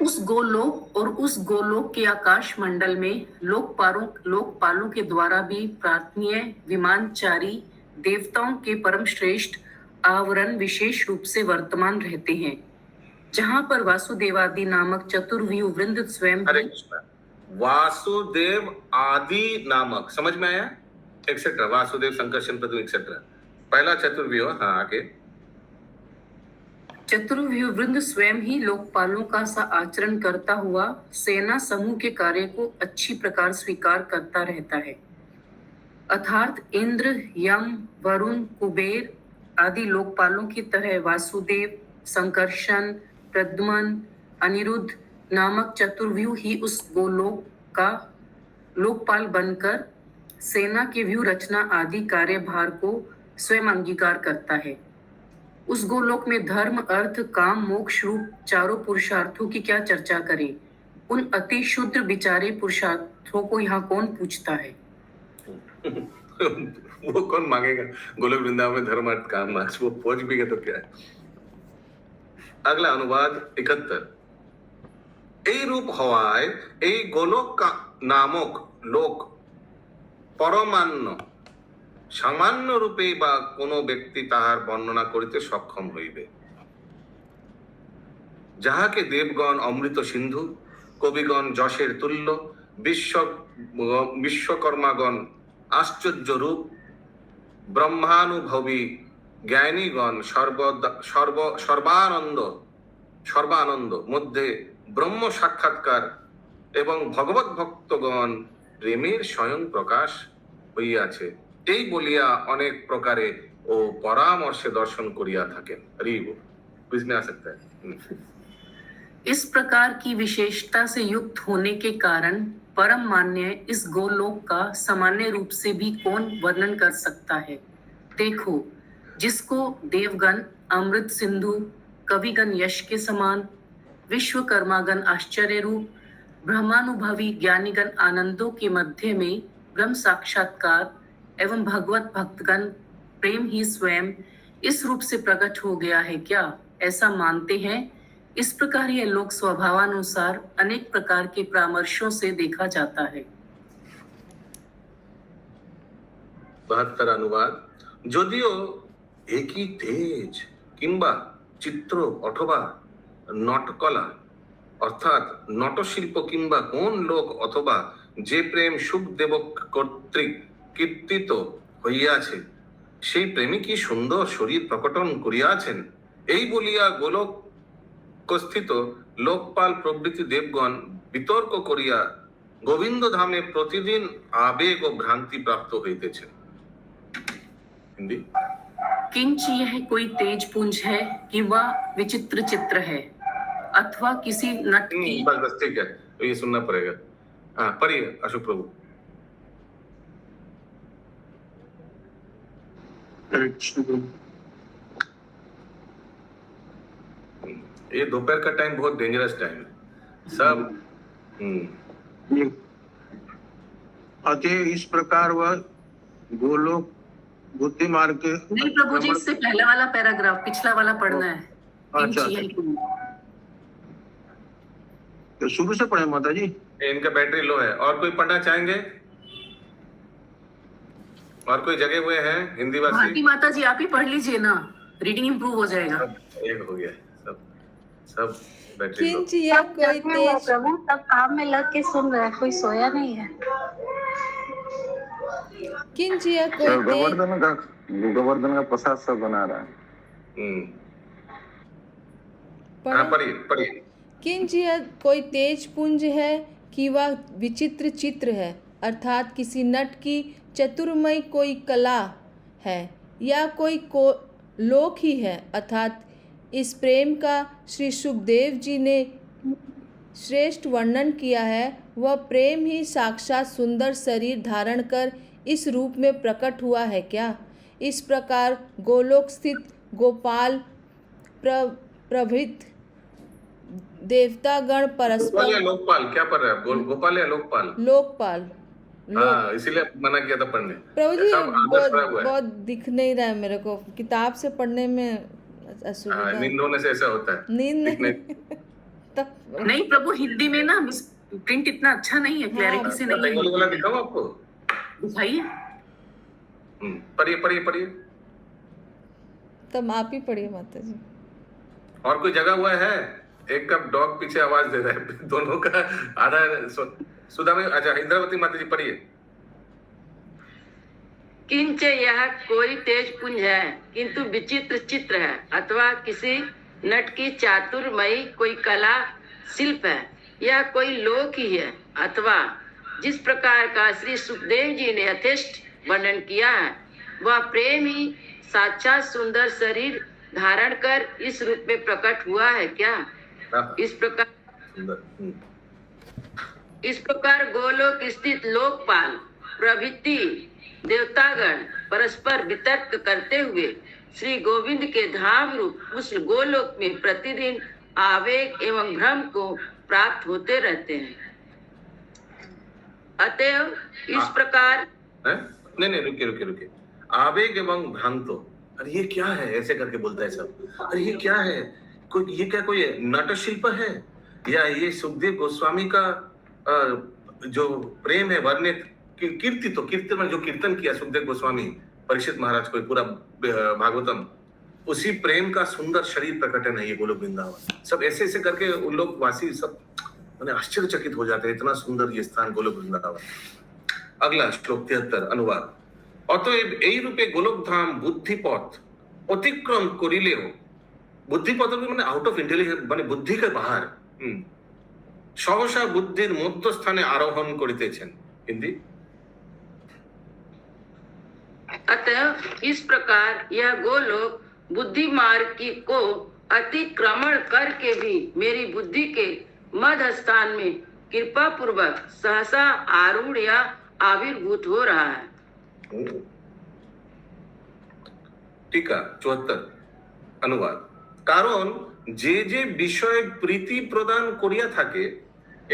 उस गोलोक और उस गोलोक के आकाश मंडल में लोकपालों के द्वारा भी प्रार्थनीय विमानचारी देवताओं के परम श्रेष्ठ आवरण विशेष रूप से वर्तमान रहते हैं, जहां पर वासुदेवादि नामक चतुर्व्यूह वृंद स्वयं वासुदेव आदि नामक, समझ में आया? एक्सेट्रा, वासुदेव, संकर्षण, प्रद्युम्न एक्सेट्रा, पहला चतुर्व्यूह। हाँ आगे। चतुर्व्यूह वृंद स्वयं ही लोकपालों का सा आचरण करता हुआ सेना समूह के कार्य को अच्छी प्रकार स्वीकार करता रहता है। अर्थात इंद्र, यम, वरुण, कुबेर आदि लोकपालों की तरह वासुदेव, संकर्षण, प्रद्युम्न, अनिरुद्ध नामक चतुर्व्यूह ही उस गोलोक का लोकपाल बनकर सेना के व्यूह रचना आदि कार्यभार को स्वयं अंगीकार करता है। उस गोलोक में धर्म, अर्थ, काम, मोक्ष रूप चारों पुरुषार्थों की क्या चर्चा करें। उन अति शुद्र विचारे पुरुषार्थों को यहाँ कौन पूछता है। वो कौन मांगेगा गोलोक वृंदावन में धर्म, अर्थ, काम, मोक्ष। वो पहुंच भी गए तो क्या है। अगला अनुवाद 71। এই রূপ হওয়ায় এই গোলক নামক লোক পরমান্ন সামান্য রূপে বা কোনো ব্যক্তি তাহার বর্ণনা করিতে সক্ষম হইবে, যাহাকে দেবগণ অমৃত সিন্ধু, কবিগণ যশের তুল্য, বিশ্বকর্মাগণ আশ্চর্য রূপ, ব্রহ্মানুভবী জ্ঞানীগণ সর্বানন্দ মধ্যে ব্রহ্ম সাক্ষাৎকার এবং ভগবত ভক্তগণ প্রেমের স্বয়ং প্রকাশ হইয়াছে, এই বলিয়া অনেক প্রকারে ও পরামর্শে দর্শন করিয়া থাকেন। রিব বুঝ में आ सकता है। इस प्रकार की विशेषता से युक्त होने के कारण परम मान्य इस गोलोक का सामान्य रूप से भी कौन वर्णन कर सकता है। देखो, जिसको देवगण अमृत सिंधु, कविगण यश के समान, विश्वकर्मागण आश्चर्य रूप, ब्रह्मानुभवी ज्ञानीगण आनंदों के मध्य में ब्रह्म साक्षात्कार एवं भगवत भक्तगण प्रेम ही स्वयं इस रूप से प्रकट हो गया है क्या, ऐसा मानते हैं। इस प्रकार यह लोक स्वभावानुसार अनेक प्रकार के परामर्शों से देखा जाता है। 72 अनुवाद। যদিও একই তেজ কিংবা চিত্র অথবা নটকলা অর্থাৎ নটশিল্প কিংবা কোন লোক অথবা যে প্রেম সুখদেব কর্তৃক কীর্তিত হইয়াছে, সেই প্রেমিকই সুন্দর শরীর প্রকটন করিয়াছেন, এই বলিয়া গোলকস্থিত লোকপাল প্রভৃতি দেবগণ বিতর্ক করিয়া গোবিন্দ ধামে প্রতিদিন আবেগ ও ভ্রান্তি প্রাপ্ত হইতেছেন। हिंदी। किंच यह कोई तेज पुंज है कि वह विचित्र चित्र है अथवा किसी नट की। बस ठीक है, तो ये सुनना पड़ेगा। हाँ, पढ़िए अशोक प्रभु। ये दोपहर का टाइम बहुत डेंजरस टाइम है सब। अतः इस प्रकार वह गोलोक बुद्धि मार्ग के। नहीं प्रभु जी, इससे पहले वाला पैराग्राफ, पिछला वाला पढ़ना है। अच्छा, तो शुरू से पढ़े माता जी। इनका बैटरी लो है। और कोई पढ़ना चाहेंगे? और कोई जगह हुए हैं हिंदी भारती भाषी? माता जी आप ही पढ़ लीजिए ना, रीडिंग इम्प्रूव हो जाएगा। एक हो गया, सब बैटरी लो। किंच यह कोई तेज प्रभु तब काम में लग के सुन रहा है, कोई सोया नहीं है। किंच यह कोई तेज गोवर्धन का प्रसाद सब बना रहा है। हाँ, पढ़िए। किंच यह कोई तेज पुंज है कि वह विचित्र चित्र है, अर्थात किसी नट की चतुर्मय कोई कला है या कोई लोक ही है, अर्थात इस प्रेम का श्री सुखदेव जी ने श्रेष्ठ वर्णन किया है। वह प्रेम ही साक्षात सुंदर शरीर धारण कर इस रूप में प्रकट हुआ है क्या। इस प्रकार गोलोक स्थित गोपाल प्रभृत देवतागण परस्पर। लोकपाल क्या पढ़ रहा है? गोपाल या लोकपाल? लोकपाल। हाँ, इसीलिए मना किया था पढ़ने। प्रभु जी बहुत बहुत दिख नहीं रहा है मेरे को, किताब से पढ़ने में असुविधा। नींद होने से ऐसा होता है। नींद नहीं तब नहीं प्रभु, हिंदी में ना प्रिंट इतना अच्छा नहीं है, क्लैरिटी से नहीं है। वाला दिखाओ आपको, दिखाइए। पढ़िए। तब आप ही पढ़िए माता जी। और कोई जगह हुआ है? एक का डॉग पीछे आवाज दे रहा है, दोनों का आधा। सुधा में, अच्छा इंद्रावती माता जी पढ़िए। किंच यह कोई तेज पुंज है किंतु विचित्र चित्र है अथवा किसी नट की चातुर्मयी कोई कला शिल्प है, यह कोई लोक ही है, अथवा जिस प्रकार का श्री सुखदेव जी ने यथेष्ट वर्णन किया है, वह प्रेम ही साक्षात सुंदर शरीर धारण कर इस रूप में प्रकट हुआ है क्या? इस प्रकार गोलोक स्थित लोकपाल प्रभृति देवतागण परस्पर वितर्क करते हुए श्री गोविंद के धाम रूप उस गोलोक में प्रतिदिन आवेग एवं भ्रम को प्राप्त होते रहते हैं। अतएव इस प्रकार नहीं, रुके। आवेग एवं भ्रांतो, अरे ये क्या है? ऐसे करके बोलता है सब। अरे ये क्या है? ये क्या कोई नाट्य शिल्प है, या ये सुखदेव गोस्वामी का जो प्रेम है वर्णित कीर्तन जो कीर्तन किया सुखदेव गोस्वामी परीक्षित महाराज को पूरा भागवतम, उसी प्रेम का सुंदर शरीर प्रकटन है ये गोलोक वृंदावन। सब ऐसे करके उन लोग वासी सब मैंने आश्चर्यचकित हो जाते हैं, इतना सुंदर ये स्थान गोलोक वृंदावन। अगला श्लोक 73 अनुवाद। অতএব এই রূপে গোলকধাম বুদ্ধিপথ অতিক্রম করিলেও, বুদ্ধিপথ মানে আউট অফ ইন্টেলিজেন্স, মানে বুদ্ধিকে বাহার, সহসা বুদ্ধির মধ্যস্থানে আরোহণ করিতেছেন। হিন্दी। अतः इस प्रकार यह गोलोक बुद्धि मार्ग की को अतिक्रमण करके भी मेरी बुद्धि के मध्य स्थान में कृपा पूर्वक सहसा आरूढ़ या आविर्भूत हो रहा है। टीका 74 अनुवाद। কারণ যে যে বিষয় প্রীতি প্রদান করিয়া থাকে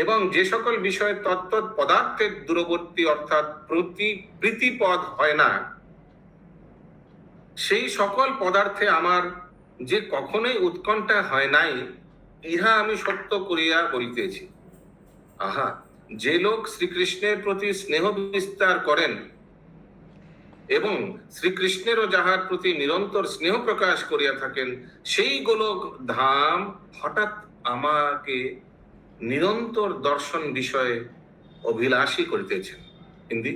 এবং যে সকল বিষয় তত্ত্ব পদার্থের দূরবর্তী অর্থাৎ প্রীতিপদ হয় না, সেই সকল পদার্থে আমার যে কখনোই উৎকণ্ঠা হয় নাই, ইহা আমি সত্য করিয়া বলিতেছি। আহা, যে লোক শ্রীকৃষ্ণের প্রতি স্নেহ বিস্তার করেন এবং শ্রীকৃষ্ণেরও যাহার প্রতি নিরন্তর স্নেহ প্রকাশ করিয়া থাকেন, সেই গোলক ধাম হঠাৎ আমাকে নিরন্তর দর্শন বিষয়ে অভিলাষী করিতেছেন। हिंदी।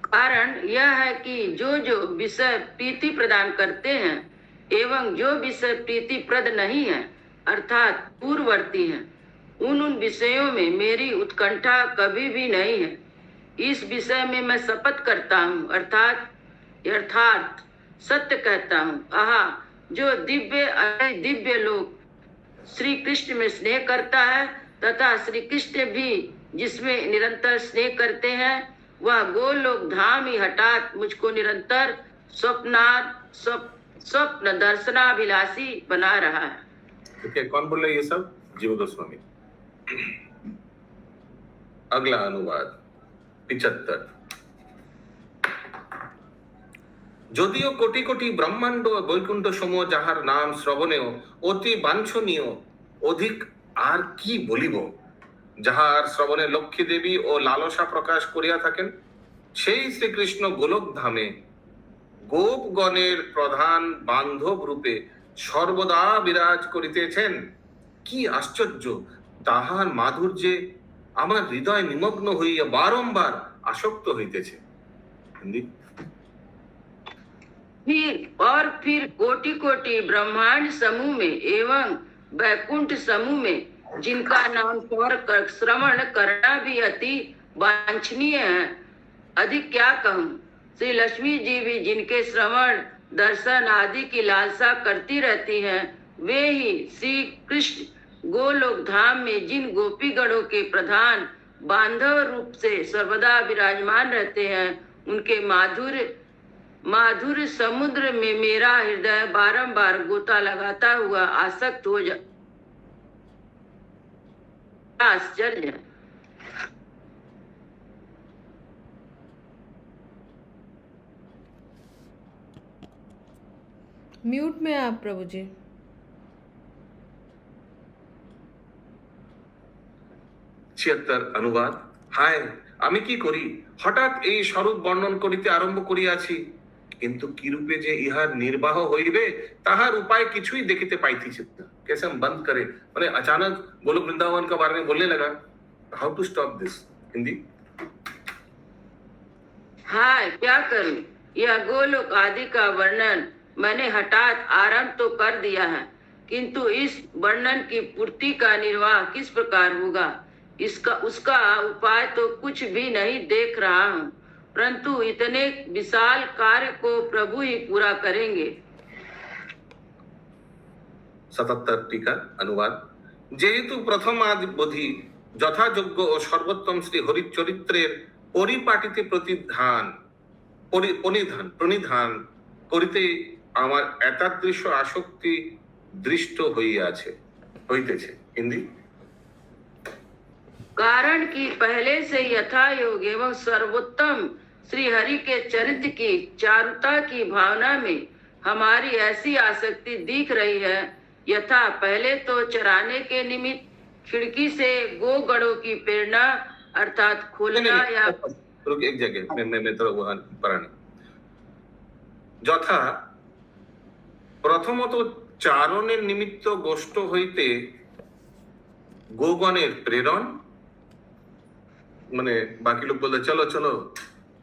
कारण यह है कि जो जो विषय प्रीति प्रदान करते हैं एवं जो विषय प्रीति प्रद नहीं है अर्थात पूर्ववर्ती हैं, उन विषयों में मेरी उत्कंठा कभी भी नहीं है। इस विषय में मैं शपथ करता हूँ, अर्थात यथार्थ सत्य कहता हूँ। आहा, जो दिव्य लोग श्री कृष्ण में स्नेह करता है तथा श्री कृष्ण भी जिसमें निरंतर स्नेह करते हैं, वह गोलोक धाम ही हठात मुझको निरंतर स्वप्न दर्शनाभिलाषी बना रहा है। ठीक है, कौन बोल रहे ये सब? जीव गोस्वामी। अगला अनुवाद 75। যদিও কোটি কোটি ব্রহ্মাণ্ড বৈকুণ্ঠ সমূহ যাহার নাম শ্রবণেও অতি বাঞ্ছনীয়, অধিক আর কি বলিব, যাহার শ্রবণে লক্ষ্মী দেবী ও লালসা প্রকাশ করিয়া থাকেন, সেই শ্রীকৃষ্ণ গোলক ধামে গোপগণের প্রধান বান্ধব রূপে সর্বদা বিরাজ করিতেছেন। কি আশ্চর্য! তাহার মাধুর্যে আমার হৃদয় নিমগ্ন হইয়া বারংবার আসক্ত হইতেছে। হিন্दी। फिर कोटि कोटि ब्रह्मांड समूह में एवं वैकुंठ समूह में जिनका नाम श्रवण करना भी अति वांछनीय है, अधिक क्या कहूँ। श्री लक्ष्मी जी भी जिनके श्रवण दर्शन आदि की लालसा करती रहती हैं, वे ही श्री कृष्ण गोलोक धाम में जिन गोपीगणों के प्रधान बांधव रूप से सर्वदा विराजमान रहते हैं, उनके माधुर्य समुद्र में मेरा हृदय बारंबार गोता लगाता हुआ आसक्त हो जा। आश्चर्य है। म्यूट में आप प्रभु जी। 76 অনুবাদ। হায়, আমি কি করি? হঠাৎ এই স্বরূপ বর্ণন করিতে আরম্ভ করিয়াছি, কিন্তু কিরূপে যে ইহার নির্বাহ হইবে তাহার উপায় কিছুই দেখিতে পাইতেছি না। कैसे हम बंद करें? মানে अचानक गोलोक वृंदावन के बारे में बोलने लगा। How to stop this? Hindi. Hi, क्या करूं? यह गोलोक आदि का वर्णन मैंने हठात आरंभ तो कर दिया है, किंतु इस वर्णन की पूर्ति का निर्वाह किस प्रकार होगा, उसका उपाय तो कुछ भी नहीं देख रहा हूँ, परंतु इतने विशाल कार्य को प्रभु ही पूरा करेंगे। 77 टीका अनुवाद। जेहेतु प्रथम आदि बोधि যথাযোগ্য ও সর্বোত্তম শ্রী হরিচরিত্রের পরিপাটিতে প্রণিধান করিতে আমার এতাদৃশ আসক্তি দৃষ্ট হইতেছে। हिंदी। कारण कि पहले से यथा योग एवं सर्वोत्तम श्री हरि के चरित्र की चारुता की भावना में हमारी ऐसी आसक्ति दिख रही है, यथा पहले तो चराने के निमित्त खिड़की से गो गणों की प्रेरणा अर्थात खोलना या रुक एक जगह मैं तो वहां पढ़ा नहीं। যথা প্রথমত চারণের নিমিত্ত গোষ্ঠ হইতে গোগণের প্রেরণ, মানে বাকি লোক বলতে চলো চলো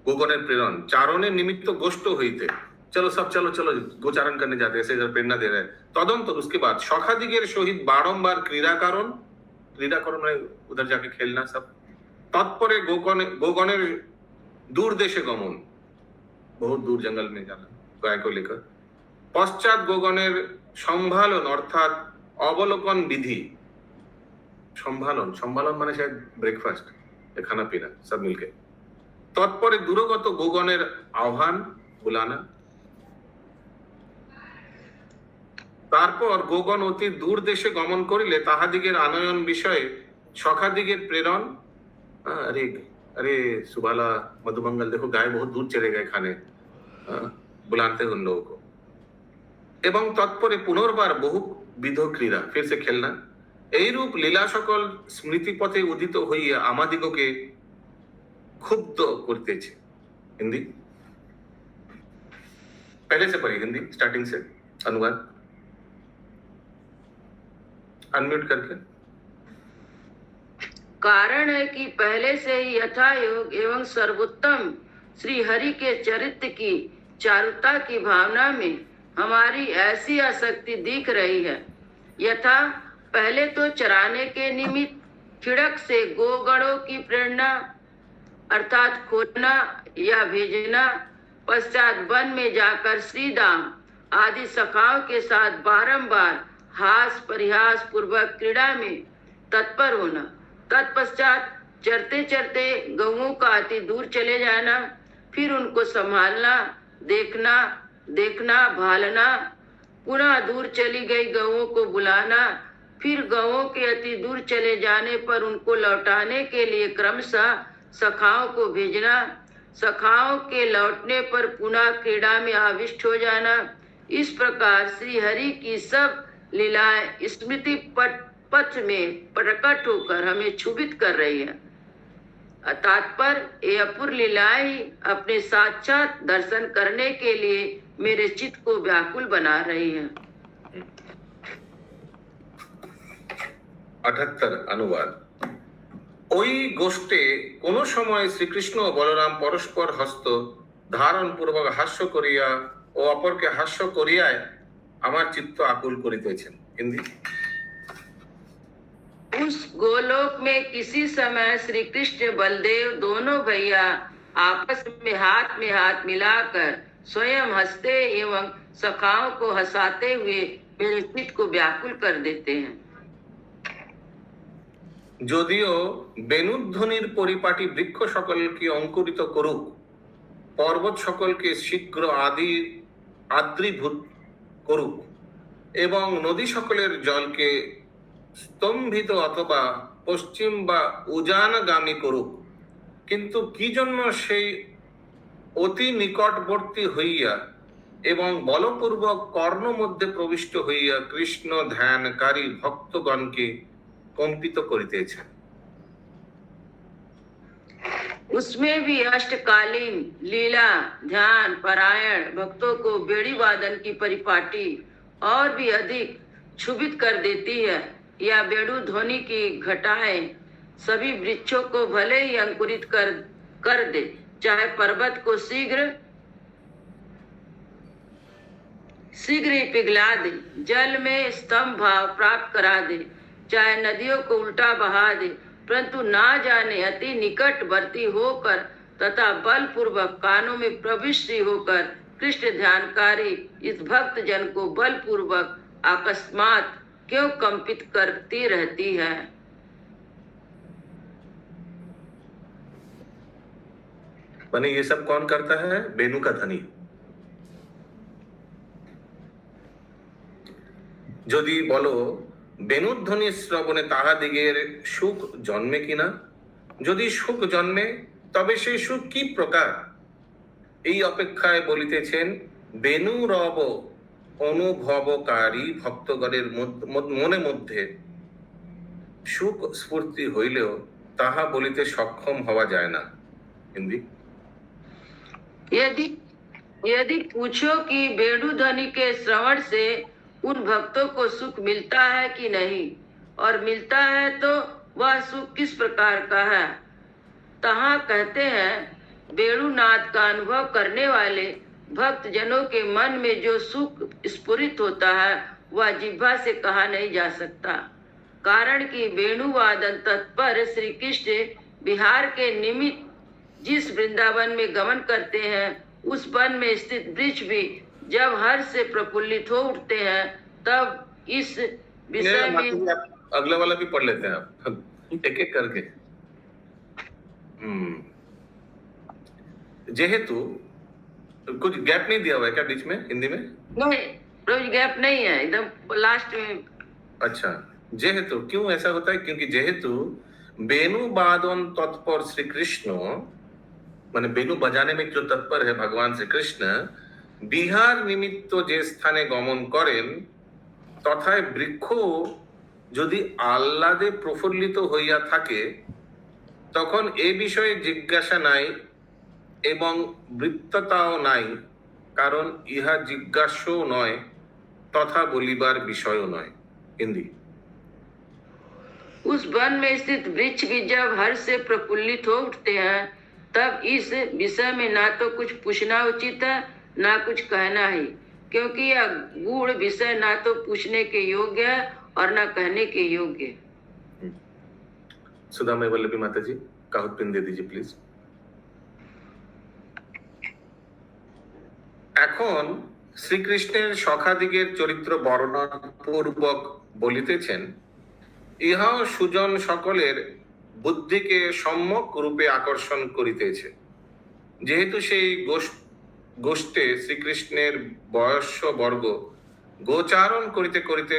গোগণের প্রেরণ, চারণের নিমিত্ত গোষ্ঠ হইতে चलो सब चलो चलो गोचारण करने जाते हैं, ऐसे इधर प्रेरणा दे रहे हैं। तदंतर उसके बाद सखादिगेर सहित बारंबार क्रीड़ाकरण মানে उधर जाके खेलना सब। तत्परे गोगणेर दूर देशे गमन, बहुत दूर जंगल में जाना गाय को लेकर। पश्चात गोगणेर संभालन अर्थात अवलोकन विधि, संभालन माने शायद ब्रेकफास्ट, खाना पीना सब मिलके। तत्परे दूरगत गोगणेर आह्वान बुलाना, তারপর গোগণ অতি দূর দেশে গমন করিলে তাহাদিগের আনয়ন বিষয়ে সখাদিগের প্রেরণ। अरे अरे सुबाला मधुमंगल देखो गाय बहुत दूर चले गए खाने, बुलाते उन लोगों को। এবং তৎপরে পুনর্বার বহুবিধ ক্রীড়া, फिर से खेलना। এই রূপ লীলা সকল স্মৃতিপথে উদিত হইয়া আমাদিগকে ক্ষুব্ধ করতেছে। हिंदी। पहले से पढ़िए हिंदी स्टार्टिंग से अनुवाद अनम्यूट करके। कारण है कि पहले से ही यथा योग एवं सर्वोत्तम श्री हरि के चरित्र की चारुता की भावना में हमारी ऐसी आसक्ति दिख रही है, यथा पहले तो चराने के निमित्त खिड़क से गोगणों की प्रेरणा अर्थात खोलना या भेजना, पश्चात वन में जाकर श्रीदाम आदि सखाओं के साथ बारंबार हास परिहास पूर्वक क्रीड़ा में तत्पर होना, तत्पश्चात चरते चरते गऊओं का अति दूर चले जाना, फिर उनको संभालना, देखना भालना, पुनः दूर चली गई गऊओं को बुलाना, फिर गऊओं के अति दूर चले जाने पर उनको लौटाने के लिए क्रमशः सखाओं को भेजना, सखाओं के लौटने पर पुनः क्रीड़ा में आविष्ट हो जाना। इस प्रकार श्री हरि की सब लीलाएं स्मृति पथ में प्रकट होकर हमें क्षुभित कर रही है। तात्पर्य ये अपूर्व लीलाएं ही अपने साक्षात दर्शन करने के लिए मेरे चित्त को व्याकुल बना रही है। 78 अनुवाद। ওই গোষ্ঠে কোন সময় শ্রীকৃষ্ণ ও বলরাম পরস্পর হস্ত ধারণ পূর্বক হাস্য করিয়া ও অপরকে হাস্য করিয়ায় আমার চিত্ত আকুল করিতেছেন। हिंदी। उस गोलोक में किसी समय श्री कृष्ण बलदेव दोनों भैया आपस में हाथ मिलाकर स्वयं हंसते एवं सखाओं को हंसाते हुए मेरे चित्त को व्याकुल कर देते हैं। যদিও বেণুধ্বনির পরিপাটি বৃক্ষ সকলকে অঙ্কুরিত করুক, পর্বত সকলকে শীঘ্র আদ্রীভূত করুক এবং নদী সকলের জলকে স্তম্ভিত অথবা পশ্চিম বা উজানগামী করুক, কিন্তু কি জন্য সেই অতি নিকটবর্তী হইয়া এবং বলপূর্বক কর্ণ মধ্যে প্রবিষ্ট হইয়া কৃষ্ণ ধ্যানকারী ভক্তগণকে কম্পিত করিতেছেন। उसमें भी अष्टकालीन लीला ध्यान परायण भक्तों को बेड़ी वादन की परिपाटी और भी अधिक क्षुभित कर देती है, या बेड़ू ध्वनि की घटाएं सभी वृक्षों को भले ही अंकुरित कर दे, चाहे पर्वत को शीघ्र शीघ्र ही पिघला दे, जल में स्तंभ भाव प्राप्त करा दे, चाहे नदियों को उल्टा बहा दे, परंतु ना जाने अति निकटवर्ती होकर तथा बलपूर्वक कानों में प्रविष्ट होकर कृष्ण ध्यानकारी इस भक्त जन को बलपूर्वक अकस्मात क्यों कंपित करती रहती है। माने ये सब कौन करता है? बेनू का धनी। যদি বলো বেণুধ্বনি শ্রবণে তাহাদিগের সুখ জন্মে কিনা, যদি সুখ জন্মে তবে সেই সুখ কি প্রকার, এই অপেক্ষায় বলিতেছেন বেণু রব অনুভবকারী ভক্তগণের মনে মধ্যে সুখ স্ফূর্তি হইলেও তাহা বলিতে সক্ষম হওয়া যায় না। হিন্দি। यदि पूछो कि बेणु ध्वनि के श्रवण से उन भक्तों को सुख मिलता है कि नहीं, और मिलता है तो वह सुख किस प्रकार का है, तहाँ कहते हैं वेणुनाद का अनुभव करने वाले भक्त जनों के मन में जो सुख स्फुरित होता है वह जिह्वा से कहा नहीं जा सकता। कारण कि वेणुवादन तत्पर श्री कृष्ण बिहार के निमित्त जिस वृंदावन में गमन करते हैं, उस वन में स्थित वृक्ष भी जब हर्ष से प्रफुल्लित हो उठते हैं, तब इस विषय में अगला वाला भी पढ़ लेते हैं आप एक एक करके। जेहेतु कुछ गैप नहीं दिया हुआ है क्या बीच में हिंदी में? नहीं, रोज गैप नहीं है, एकदम लास्ट में। अच्छा, जेहेतु क्यों ऐसा होता है? क्योंकि जेहेतु बेणु बादन तत्पर श्री कृष्ण, माने बेणु बजाने में जो तत्पर है भगवान श्री कृष्ण, বিহার নিমিত্ত যে স্থানে গমন করেন তথায় বৃক্ষ যদি আহ্লাদে প্রফুল্লিত হইয়া থাকে, তখন এ বিষয়ে জিজ্ঞাসা নাই এবং বৃত্ততাও নাই, কারণ ইহা জিজ্ঞাস্যও নয় তথা বলিবার বিষয়ও নয়। হিন্দি। उस वन में स्थित वृक्ष भी जब हर्ष से प्रफुल्लित हो उठते हैं, तब इस विषय में ना तो कुछ पूछना उचित है ना कुछ कहना ही, क्योंकि यह गूढ़ विषय ना तो पूछने के योग्य है और ना कहने के योग्य। सुदामय वल्लभी माता जी काहुत पिन दे दीजिए प्लीज। এখন শ্রীকৃষ্ণের সখাদিগের চরিত্র বর্ণনা পূর্বক বলিতেছেন, ইহাও সুজন সকলের বুদ্ধিকে সম্যক রূপে আকর্ষণ করিতেছে। যেহেতু সেই গোষ্ঠে শ্রীকৃষ্ণের বয়স্য বর্গ গোচারণ করিতে করিতে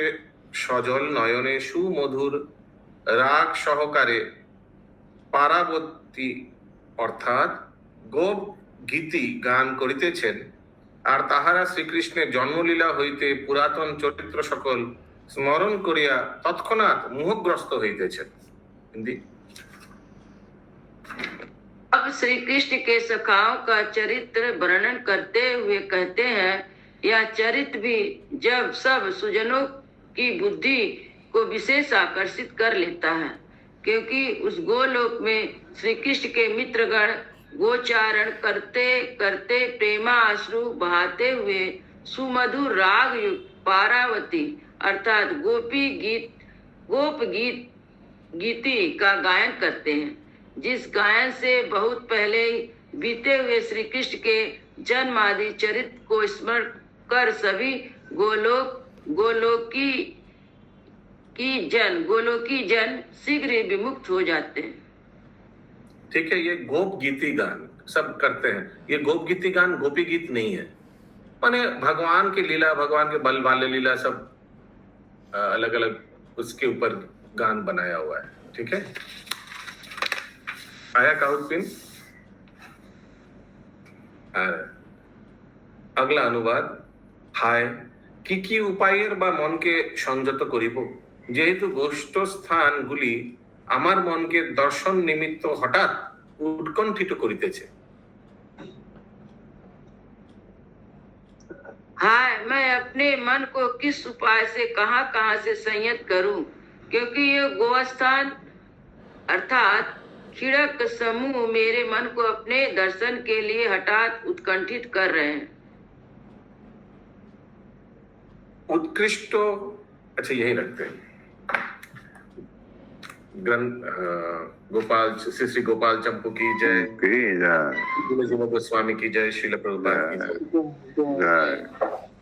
সজল নয়নে সুমধুর রাগ সহকারে পারাবতী অর্থাৎ গোপ গীতি গান করিতেছেন, আর তাহারা শ্রীকৃষ্ণের জন্মলীলা হইতে পুরাতন চরিত্র সকল স্মরণ করিয়া তৎক্ষণাৎ মোহগ্রস্ত হইতেছেন। হিন্দি। अब श्री कृष्ण के सखाओं का चरित्र वर्णन करते हुए कहते हैं, यह चरित्र भी जब सब सुजनों की बुद्धि को विशेष आकर्षित कर लेता है, क्योंकि उस गोलोक में श्री कृष्ण के मित्रगण गोचारण करते करते प्रेमाश्रु बहाते हुए सुमधुर राग युक्त पारावती अर्थात गोप गीति का गायन करते हैं, जिस गायन से बहुत पहले बीते हुए श्री कृष्ण के जन्म आदि चरित्र को स्मरण कर सभी गोलोकी जन शीघ्र ही विमुक्त हो जाते हैं। ठीक है, ये गोप गीति गान सब करते हैं। ये गोप गीति गान गोपी गीत नहीं है, माने भगवान की लीला, भगवान के बल वाले लीला सब अलग अलग उसके ऊपर गान बनाया हुआ है। ठीक है, आया काउट पिन। अगला अनुवाद। हाय, কি উপায়ের বা মনকে সংযত করিব, যেহেতু গোষ্ঠস্থানগুলি আমার মনকে দর্শন নিমিত্ত হঠাৎ উৎকণ্ঠিত করিতেছে। हाय, मैं अपने मन को किस उपाय से कहाँ से संयत करूं, क्योंकि ये गोस्थान अर्थात खिड़क समूह मेरे मन को अपने दर्शन के लिए हठात उत्कंठित कर रहे हैं। उत्कृष्ट, अच्छा यही रखते हैं। ग्रंथ गोपाल श्री गोपाल चंपू की जय, की जय। गोस्वामी की जय, श्रील प्रभुपाद की जय। जय।